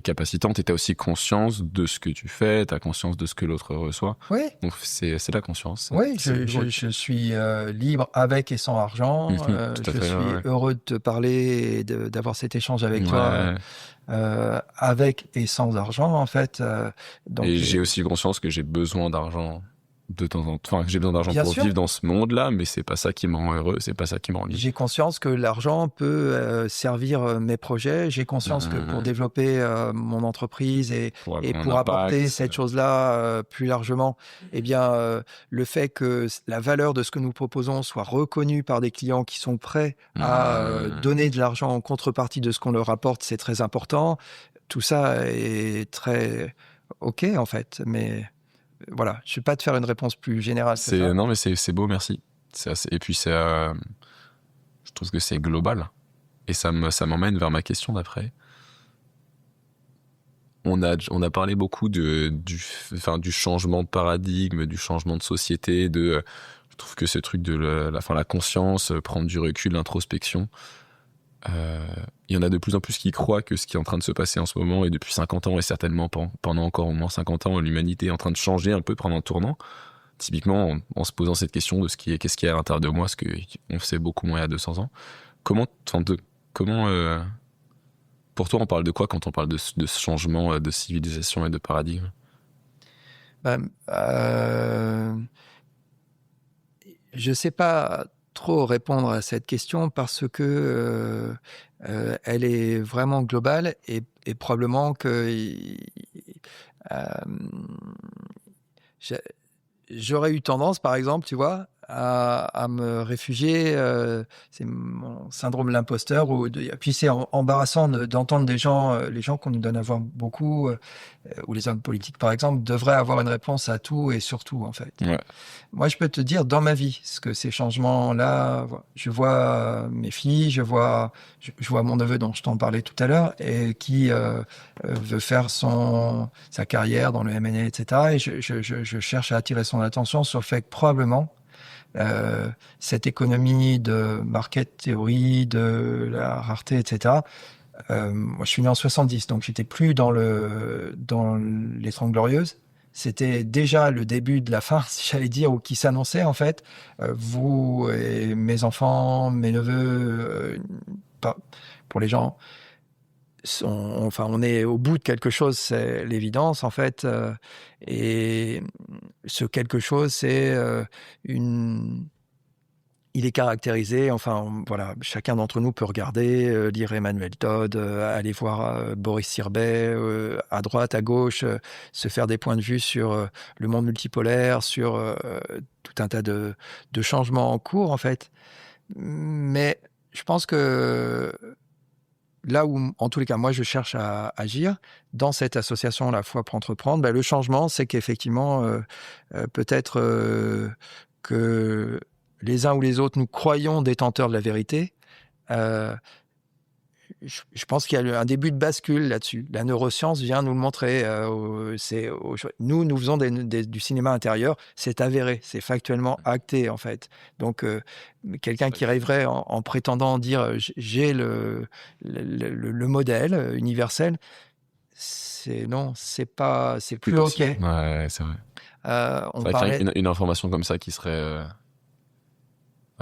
capacitantes, et t'as aussi conscience de ce que tu fais, t'as conscience de ce que l'autre reçoit. Oui, Donc c'est la conscience. oui, C'est drôle. je suis libre avec et sans argent. Tout à Je fait, suis ouais. heureux de te parler et d'avoir cet échange avec toi, Ouais. avec et sans argent, en fait. Et Donc, j'ai aussi conscience que j'ai besoin d'argent de temps en temps. Enfin, que j'ai besoin d'argent bien pour sûr, vivre dans ce monde-là, mais c'est pas ça qui me rend heureux, c'est pas ça qui me rend libre. j'ai conscience que l'argent peut servir mes projets. J'ai conscience que pour développer mon entreprise Pour et avoir un pour apporter impact. cette chose-là plus largement, eh bien, le fait que la valeur de ce que nous proposons soit reconnue par des clients qui sont prêts à donner de l'argent en contrepartie de ce qu'on leur apporte, c'est très important. Tout ça est très OK, en fait. Mais voilà, je ne vais pas te faire une réponse plus générale que ça. Non, mais c'est beau, merci. Et puis je trouve que c'est global. Et ça m'emmène vers ma question d'après. On a parlé beaucoup du changement de paradigme, du changement de société, je trouve que ce truc de la conscience, prendre du recul, l'introspection, il y en a de plus en plus qui croient que ce qui est en train de se passer en ce moment, et depuis 50 ans, et certainement pendant encore au moins 50 ans, l'humanité est en train de changer un peu, de prendre un tournant. Typiquement, en se posant cette question de qu'est-ce qu'il y a à l'intérieur de moi, ce qu'on sait beaucoup moins il y a 200 ans. Comment, pour toi, on parle de quoi quand on parle de ce changement de civilisation et de paradigme? Ben, je ne sais pas trop répondre à cette question parce que elle est vraiment globale et probablement que euh, j'ai- j'aurais eu tendance, par exemple, tu vois, à me réfugier. C'est mon syndrome de l'imposteur. Puis c'est embarrassant d'entendre les gens qu'on nous donne à voir beaucoup, ou les hommes politiques, par exemple, devraient avoir une réponse à tout et surtout, en fait. Ouais. Moi, je peux te dire dans ma vie, ce que ces changements-là, je vois mes filles, je vois mon neveu dont je t'en parlais tout à l'heure, et qui veut faire sa carrière dans le M&A, etc. Et je cherche à attirer son attention sur le fait que probablement cette économie de market theory, de la rareté, etc. Moi, je suis né en 70, donc j'étais plus dans les 30 Glorieuses. C'était déjà le début de la fin, si j'allais dire, ou qui s'annonçait en fait. Vous et mes enfants, mes neveux, pour les gens, on est au bout de quelque chose, c'est l'évidence en fait. Et ce quelque chose, c'est il est caractérisé, enfin voilà, chacun d'entre nous peut regarder, lire Emmanuel Todd, aller voir Boris Cyrbeil, à droite, à gauche, se faire des points de vue sur le monde multipolaire, sur tout un tas de changements en cours en fait. Mais je pense que là où, en tous les cas, moi je cherche à agir dans cette association La Foi pour Entreprendre, ben, le changement, c'est qu'effectivement, peut-être que les uns ou les autres, nous croyons détenteurs de la vérité. Je pense qu'il y a un début de bascule là-dessus. La neuroscience vient nous le montrer. Nous faisons du cinéma intérieur. C'est avéré, c'est factuellement acté en fait. Donc, quelqu'un qui rêverait en prétendant dire j'ai le modèle universel, c'est plus OK. Ouais, c'est vrai. On C'est vrai parlait. qu'une information comme ça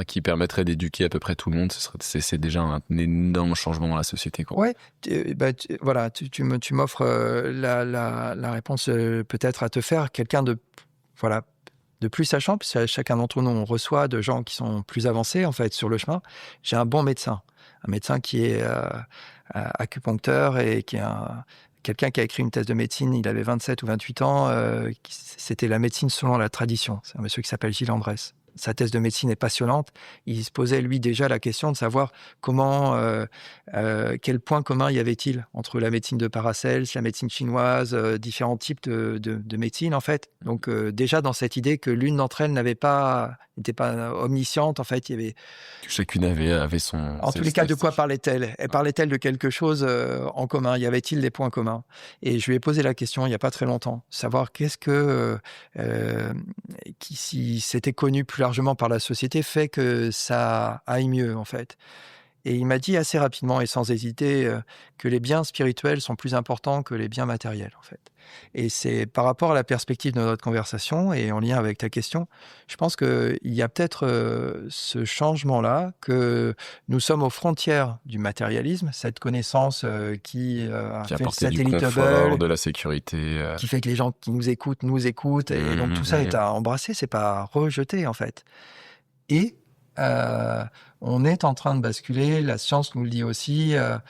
qui permettrait d'éduquer à peu près tout le monde, c'est déjà un énorme changement dans la société, quoi. Ouais, voilà, tu m'offres la réponse peut-être à te faire. Quelqu'un de plus sachant, parce que chacun d'entre nous, on reçoit de gens qui sont plus avancés en fait sur le chemin. J'ai un bon médecin, qui est acupuncteur et qui est quelqu'un qui a écrit une thèse de médecine. Il avait 27 ou 28 ans. C'était la médecine selon la tradition. C'est un monsieur qui s'appelle Gilles Andrès. sa thèse de médecine est passionnante. Il se posait, lui, déjà la question de savoir quel point commun y avait-il entre la médecine de Paracels, la médecine chinoise, différents types de médecine, en fait. Donc, déjà, dans cette idée que l'une d'entre elles n'était pas omnisciente, en fait, il y avait... Chacune avait son... En tous les cas, de quoi parlait-elle ? Parlait-elle de quelque chose en commun ? Y avait-il des points communs ? Et je lui ai posé la question il n'y a pas très longtemps, savoir qu'est-ce que, si c'était connu plus largement par la société, fait que ça aille mieux, en fait. Et il m'a dit assez rapidement et sans hésiter que les biens spirituels sont plus importants que les biens matériels, en fait. Et c'est par rapport à la perspective de notre conversation et en lien avec ta question, je pense qu'il y a peut-être ce changement-là, que nous sommes aux frontières du matérialisme, cette connaissance qui a fait le satellite Hubble, de la sécurité, qui fait que les gens qui nous écoutent, et donc tout ça est à embrasser, c'est pas à rejeter, en fait. Et on est en train de basculer, la science nous le dit aussi, à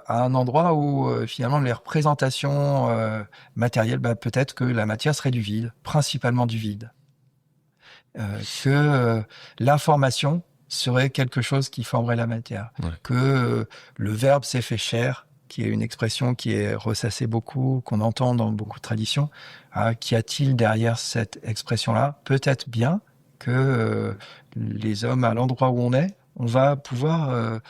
un endroit où finalement les représentations matérielles, peut-être que la matière serait du vide, principalement du vide. Que l'information serait quelque chose qui formerait la matière. Ouais. Que le verbe s'est fait chair, qui est une expression qui est ressassée beaucoup, qu'on entend dans beaucoup de traditions. Qu'y a-t-il derrière cette expression-là ? Peut-être bien que les hommes, à l'endroit où on est, on va pouvoir...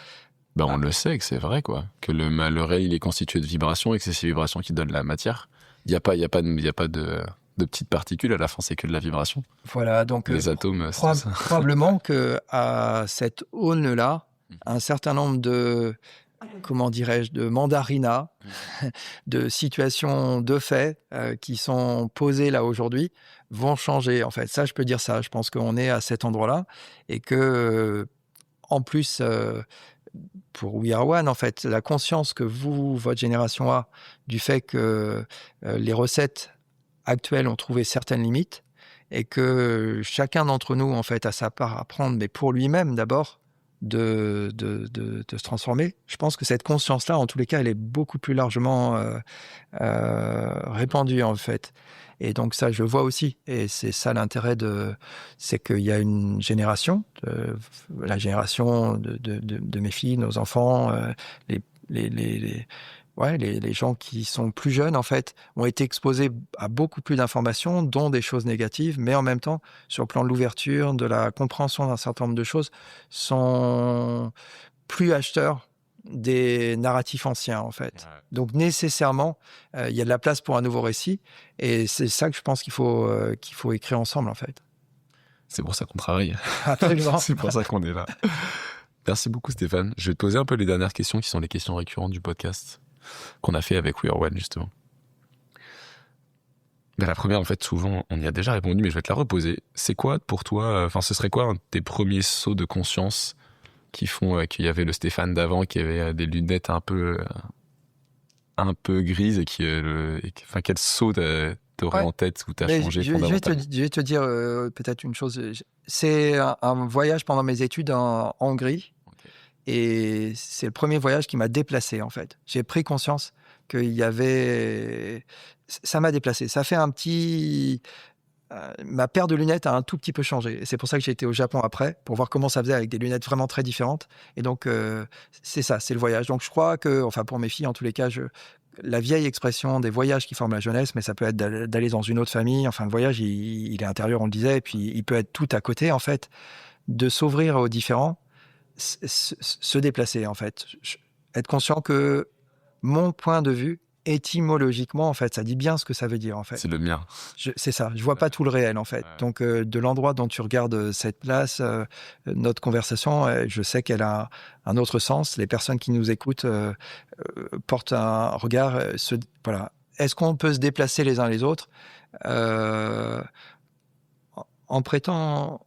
on le sait que c'est vrai, quoi. Que le réel, il est constitué de vibrations et que c'est ces vibrations qui donnent la matière. Il n'y a pas de petites particules à la fin, c'est que de la vibration. Voilà, donc les atomes, probablement qu'à cette aune-là, un certain nombre de mandarinats, de situations, de faits qui sont posés là aujourd'hui, vont changer, en fait. Ça, je peux dire ça. Je pense qu'on est à cet endroit-là et que, en plus, pour We Are One, en fait, la conscience que votre génération a du fait que les recettes actuelles ont trouvé certaines limites et que chacun d'entre nous, en fait, a sa part à prendre, mais pour lui-même d'abord, de se transformer. Je pense que cette conscience-là, en tous les cas, elle est beaucoup plus largement répandue, en fait. Et donc ça, je le vois aussi. Et c'est ça l'intérêt c'est qu'il y a une génération, la génération de mes filles, nos enfants, les gens qui sont plus jeunes, en fait, ont été exposés à beaucoup plus d'informations, dont des choses négatives, mais en même temps, sur le plan de l'ouverture, de la compréhension d'un certain nombre de choses, sont plus acheteurs des narratifs anciens, en fait. Ouais. Donc, nécessairement, il y a de la place pour un nouveau récit, et c'est ça que je pense qu'il faut écrire ensemble, en fait. C'est pour ça qu'on travaille. Absolument. C'est pour ça qu'on est là. Merci beaucoup, Stéphane. Je vais te poser un peu les dernières questions, qui sont les questions récurrentes du podcast qu'on a fait avec We Are One, justement. La première, en fait, souvent, on y a déjà répondu, mais je vais te la reposer. C'est quoi, pour toi, ce serait quoi un de tes premiers sauts de conscience qui font qu'il y avait le Stéphane d'avant, qui avait des lunettes un peu grises, et quel saut t'aurais en tête où t'as changé fondamentalement? Je vais te dire peut-être une chose. C'est un voyage pendant mes études en Hongrie. Et c'est le premier voyage qui m'a déplacé, en fait. J'ai pris conscience qu'il y avait... Ça m'a déplacé. Ça fait un petit... ma paire de lunettes a un tout petit peu changé. Et c'est pour ça que j'ai été au Japon après, pour voir comment ça faisait avec des lunettes vraiment très différentes. Et donc, c'est ça, c'est le voyage. Donc, je crois que, enfin, pour mes filles, en tous les cas, la vieille expression des voyages qui forment la jeunesse, mais ça peut être d'aller dans une autre famille. Enfin, le voyage, il est intérieur, on le disait, et puis il peut être tout à côté, en fait, de s'ouvrir aux différents. Se déplacer, en fait. Être conscient que mon point de vue, étymologiquement, en fait, ça dit bien ce que ça veut dire, en fait. C'est le mien. C'est ça. Je vois pas tout le réel, en fait. Ouais. Donc, de l'endroit dont tu regardes cette place, notre conversation, je sais qu'elle a un autre sens. Les personnes qui nous écoutent portent un regard. Voilà. Est-ce qu'on peut se déplacer les uns les autres en prêtant...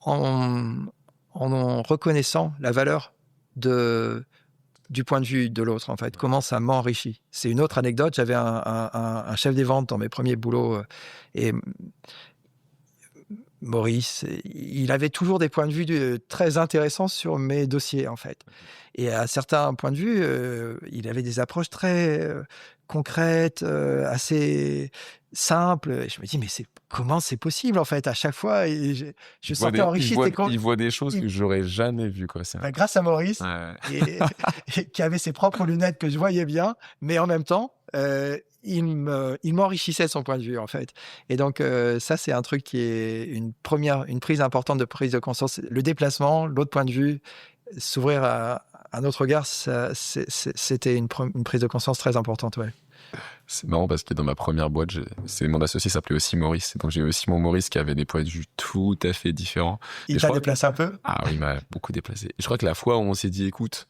en reconnaissant la valeur du point de vue de l'autre, en fait. Comment ça m'enrichit. C'est une autre anecdote. J'avais un chef des ventes dans mes premiers boulots et Maurice, il avait toujours des points de vue très intéressants sur mes dossiers, en fait. Et à certains points de vue, il avait des approches très concrètes, assez simples. Et je me dis, mais comment c'est possible, en fait? À chaque fois, et je sortais enrichi. Il voit des choses que j'aurais jamais vues, quoi. Grâce à Maurice, Ouais. et qui avait ses propres lunettes que je voyais bien, mais en même temps, il m'enrichissait de son point de vue, en fait. Et donc, ça, c'est un truc qui est une prise importante de prise de conscience. Le déplacement, l'autre point de vue, s'ouvrir à un autre regard, c'était une prise de conscience très importante, ouais. C'est marrant parce que dans ma première boîte, mon associé s'appelait aussi Maurice. Et donc, j'ai aussi mon Maurice qui avait des points de vue tout à fait différents. Il t'a déplacé un peu? Ah oui, il m'a beaucoup déplacé. Et je crois que la fois où on s'est dit, écoute,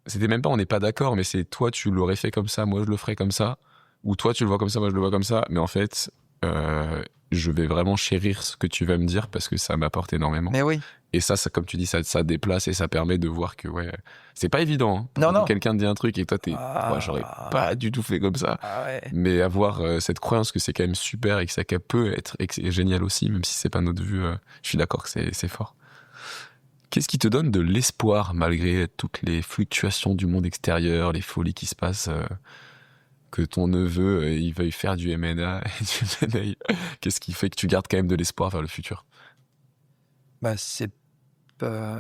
c'était même pas on n'est pas d'accord, mais c'est toi, tu l'aurais fait comme ça, moi, je le ferais comme ça. Ou toi, tu le vois comme ça, moi, je le vois comme ça. Mais en fait, je vais vraiment chérir ce que tu vas me dire parce que ça m'apporte énormément. Mais oui. Et ça, comme tu dis, ça déplace et ça permet de voir que, ouais, c'est pas évident. Hein. Non. Quelqu'un te dit un truc et toi, ouais, j'aurais pas du tout fait comme ça. Ah ouais. Mais avoir cette croyance que c'est quand même super et que ça peut être génial aussi, même si c'est pas notre vue, je suis d'accord que c'est fort. Qu'est-ce qui te donne de l'espoir malgré toutes les fluctuations du monde extérieur, les folies qui se passent, que ton neveu, il veuille faire du M&A et du M&A? Qu'est-ce qui fait que tu gardes quand même de l'espoir vers le futur?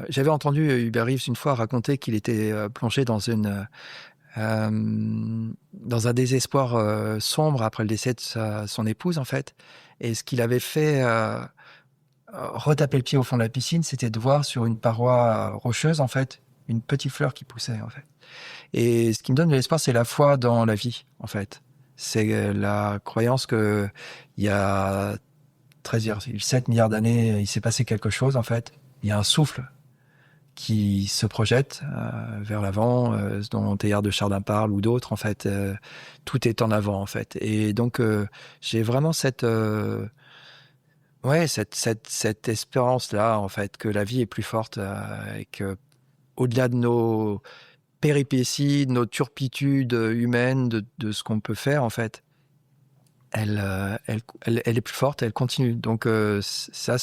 J'avais entendu Hubert Reeves une fois raconter qu'il était plongé dans un désespoir sombre après le décès de son épouse, en fait. Et ce qu'il avait fait retaper le pied au fond de la piscine, c'était de voir sur une paroi rocheuse, en fait, une petite fleur qui poussait, en fait. Et ce qui me donne de l'espoir, c'est la foi dans la vie, en fait. C'est la croyance qu'il y a 7 milliards d'années, il s'est passé quelque chose, en fait. Il y a un souffle qui se projette vers l'avant, dont Teilhard de Chardin parle ou d'autres, en fait. Tout est en avant, en fait. Et donc, j'ai vraiment cette espérance-là, en fait, que la vie est plus forte et que, au-delà de nos péripéties, de nos turpitudes humaines, de ce qu'on peut faire, en fait, elle est plus forte, elle continue. Donc, ça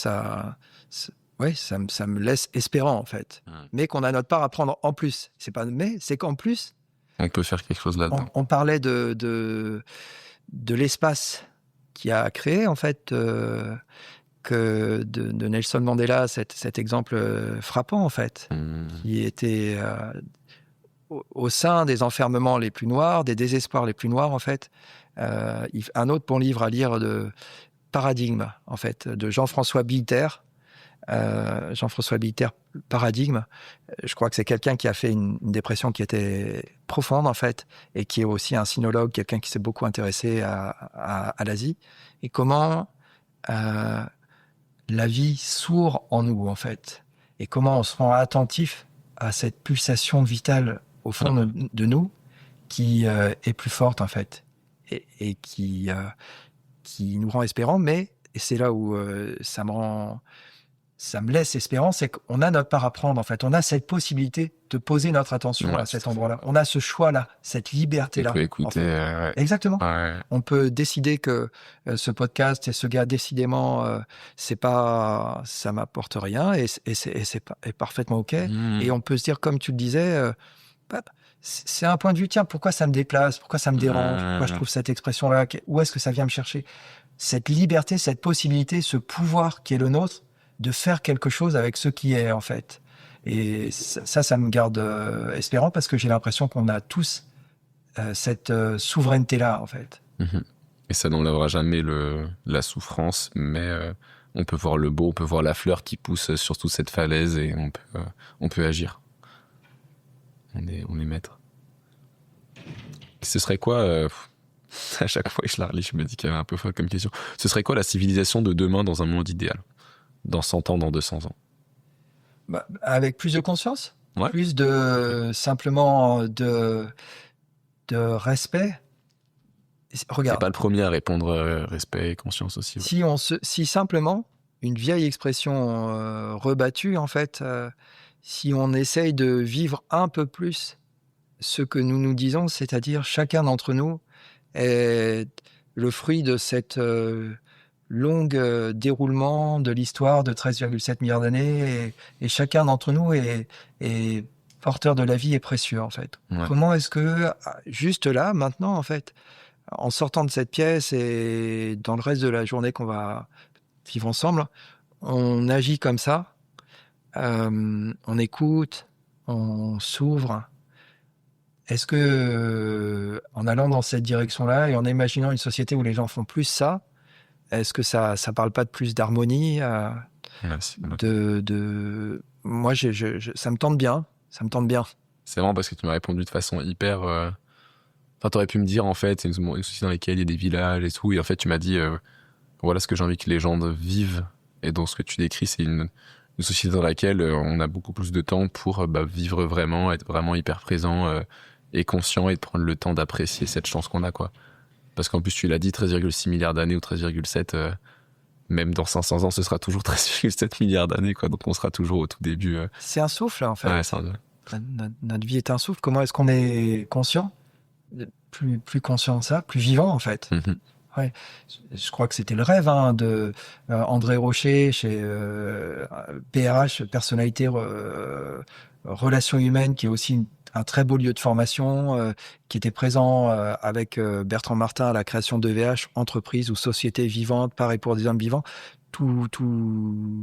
me laisse espérant, en fait. Mais qu'on a notre part à prendre en plus. C'est qu'en plus, on peut faire quelque chose là-dedans. On parlait de l'espace qui a créé, en fait, que de Nelson Mandela, cet exemple frappant, en fait, qui était au sein des enfermements les plus noirs, des désespoirs les plus noirs, en fait. Un autre bon livre à lire de Paradigme, en fait, de Jean-François Bilter. Jean-François Bilter, Paradigme. Je crois que c'est quelqu'un qui a fait une dépression qui était profonde, en fait, et qui est aussi un sinologue, quelqu'un qui s'est beaucoup intéressé à l'Asie. Et comment la vie sourd en nous, en fait. Et comment on se rend attentif à cette pulsation vitale au fond de nous qui est plus forte, en fait. Et qui nous rend espérants, mais, et c'est là où ça me laisse espérant, c'est qu'on a notre part à prendre, en fait. On a cette possibilité de poser notre attention à cet endroit-là. On a ce choix-là, cette liberté-là. On peut écouter. En fait. Exactement. Ouais. On peut décider que ce podcast et ce gars, décidément, ça m'apporte rien et c'est parfaitement OK. Et on peut se dire, comme tu le disais, c'est un point de vue, tiens, pourquoi ça me déplace? Pourquoi ça me dérange? Pourquoi je trouve cette expression-là? Où est-ce que ça vient me chercher? Cette liberté, cette possibilité, ce pouvoir qui est le nôtre, de faire quelque chose avec ce qui est, en fait. Et ça me garde espérant parce que j'ai l'impression qu'on a tous cette souveraineté-là, en fait. Et ça n'enlèvera jamais la souffrance, mais on peut voir le beau, on peut voir la fleur qui pousse sur toute cette falaise et on peut agir. On est maître. Ce serait quoi à chaque fois que je la relis, je me dis qu'elle est un peu folle comme question. Ce serait quoi la civilisation de demain dans un monde idéal? Dans 100 ans, dans 200 ans? Avec plus de conscience, ouais. Plus simplement de respect. Regarde. T'es pas le premier à répondre respect et conscience aussi. Ouais. Si simplement, une vieille expression rebattue, en fait, si on essaye de vivre un peu plus ce que nous nous disons, c'est-à-dire chacun d'entre nous est le fruit de cette long déroulement de l'histoire de 13,7 milliards d'années et chacun d'entre nous est porteur de la vie et précieux, en fait. Ouais. Comment est-ce que, juste là, maintenant, en fait, en sortant de cette pièce et dans le reste de la journée qu'on va vivre ensemble, on agit comme ça, on écoute, on s'ouvre. Est-ce que, en allant dans cette direction-là et en imaginant une société où les gens font plus ça, est-ce que ça parle pas de plus d'harmonie Merci. Moi, ça me tente bien. Ça me tente bien. C'est vraiment parce que tu m'as répondu de façon hyper... Enfin, t'aurais pu me dire, en fait, c'est une société dans laquelle il y a des villages et tout. Et en fait, tu m'as dit, voilà ce que j'ai envie que les gens vivent. Et donc, ce que tu décris, c'est une société dans laquelle on a beaucoup plus de temps pour vivre vraiment, être vraiment hyper présent et conscient et de prendre le temps d'apprécier cette chance qu'on a, quoi. Parce qu'en plus, tu l'as dit, 13,6 milliards d'années ou 13,7, même dans 500 ans, ce sera toujours 13,7 milliards d'années, quoi. Donc, on sera toujours au tout début. C'est un souffle, en fait. Ouais, c'est Notre vie est un souffle. Comment est-ce qu'on est conscient ? Plus conscient de ça, plus vivant, en fait. Mm-hmm. Ouais. Je crois que c'était le rêve de André Rocher chez PRH, personnalité relations humaines, qui est aussi un très beau lieu de formation, qui était présent avec Bertrand Martin à la création d'EVH, entreprise ou société vivante par et pour des hommes vivants. Tous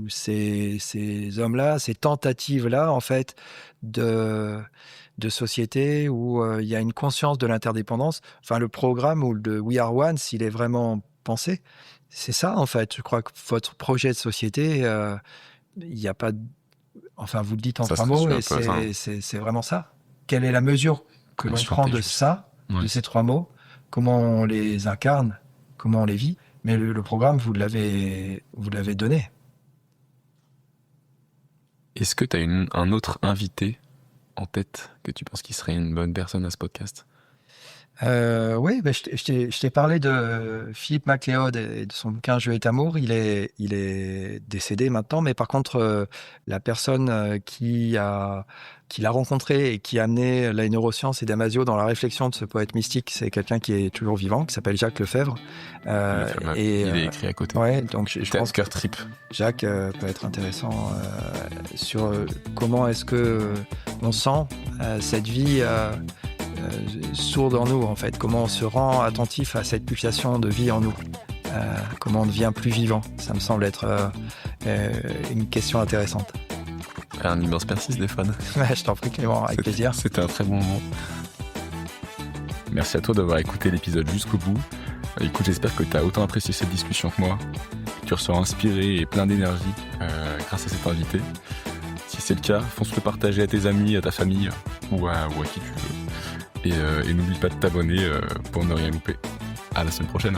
ces hommes-là, ces tentatives-là, en fait, de société où il y a une conscience de l'interdépendance. Enfin, le programme ou le We Are One, s'il est vraiment pensé, c'est ça, en fait. Je crois que votre projet de société, il n'y a pas... Enfin, vous le dites en 3 mots, et c'est vraiment ça. Quelle est la mesure que l'on prend de ça, de ces 3 mots ? Comment on les incarne ? Comment on les vit ? Mais le programme, vous l'avez donné. Est-ce que tu as un autre invité en tête que tu penses qu'il serait une bonne personne à ce podcast ? Oui, je t'ai parlé de Philippe MacLeod et de son bouquin Jeu est amour. Il est décédé maintenant, mais par contre, la personne qui l'a rencontré et qui a amené la neuroscience et Damasio dans la réflexion de ce poète mystique, c'est quelqu'un qui est toujours vivant, qui s'appelle Jacques Lefebvre. Il est écrit à côté. Ouais, donc je pense que Trip. Jacques peut être intéressant sur comment est-ce que on sent cette vie sourde en nous, en fait. Comment on se rend attentif à cette pulsation de vie en nous. Comment on devient plus vivant. Ça me semble être une question intéressante. Un immense merci, Stéphane. Je t'en prie, Clément, avec plaisir. C'était un très bon moment. Merci à toi d'avoir écouté l'épisode jusqu'au bout. Écoute, j'espère que tu as autant apprécié cette discussion que moi. Que tu ressors inspiré et plein d'énergie grâce à cet invité. Si c'est le cas, fonce le partager à tes amis, à ta famille ou à qui tu veux. Et n'oublie pas de t'abonner pour ne rien louper. À la semaine prochaine.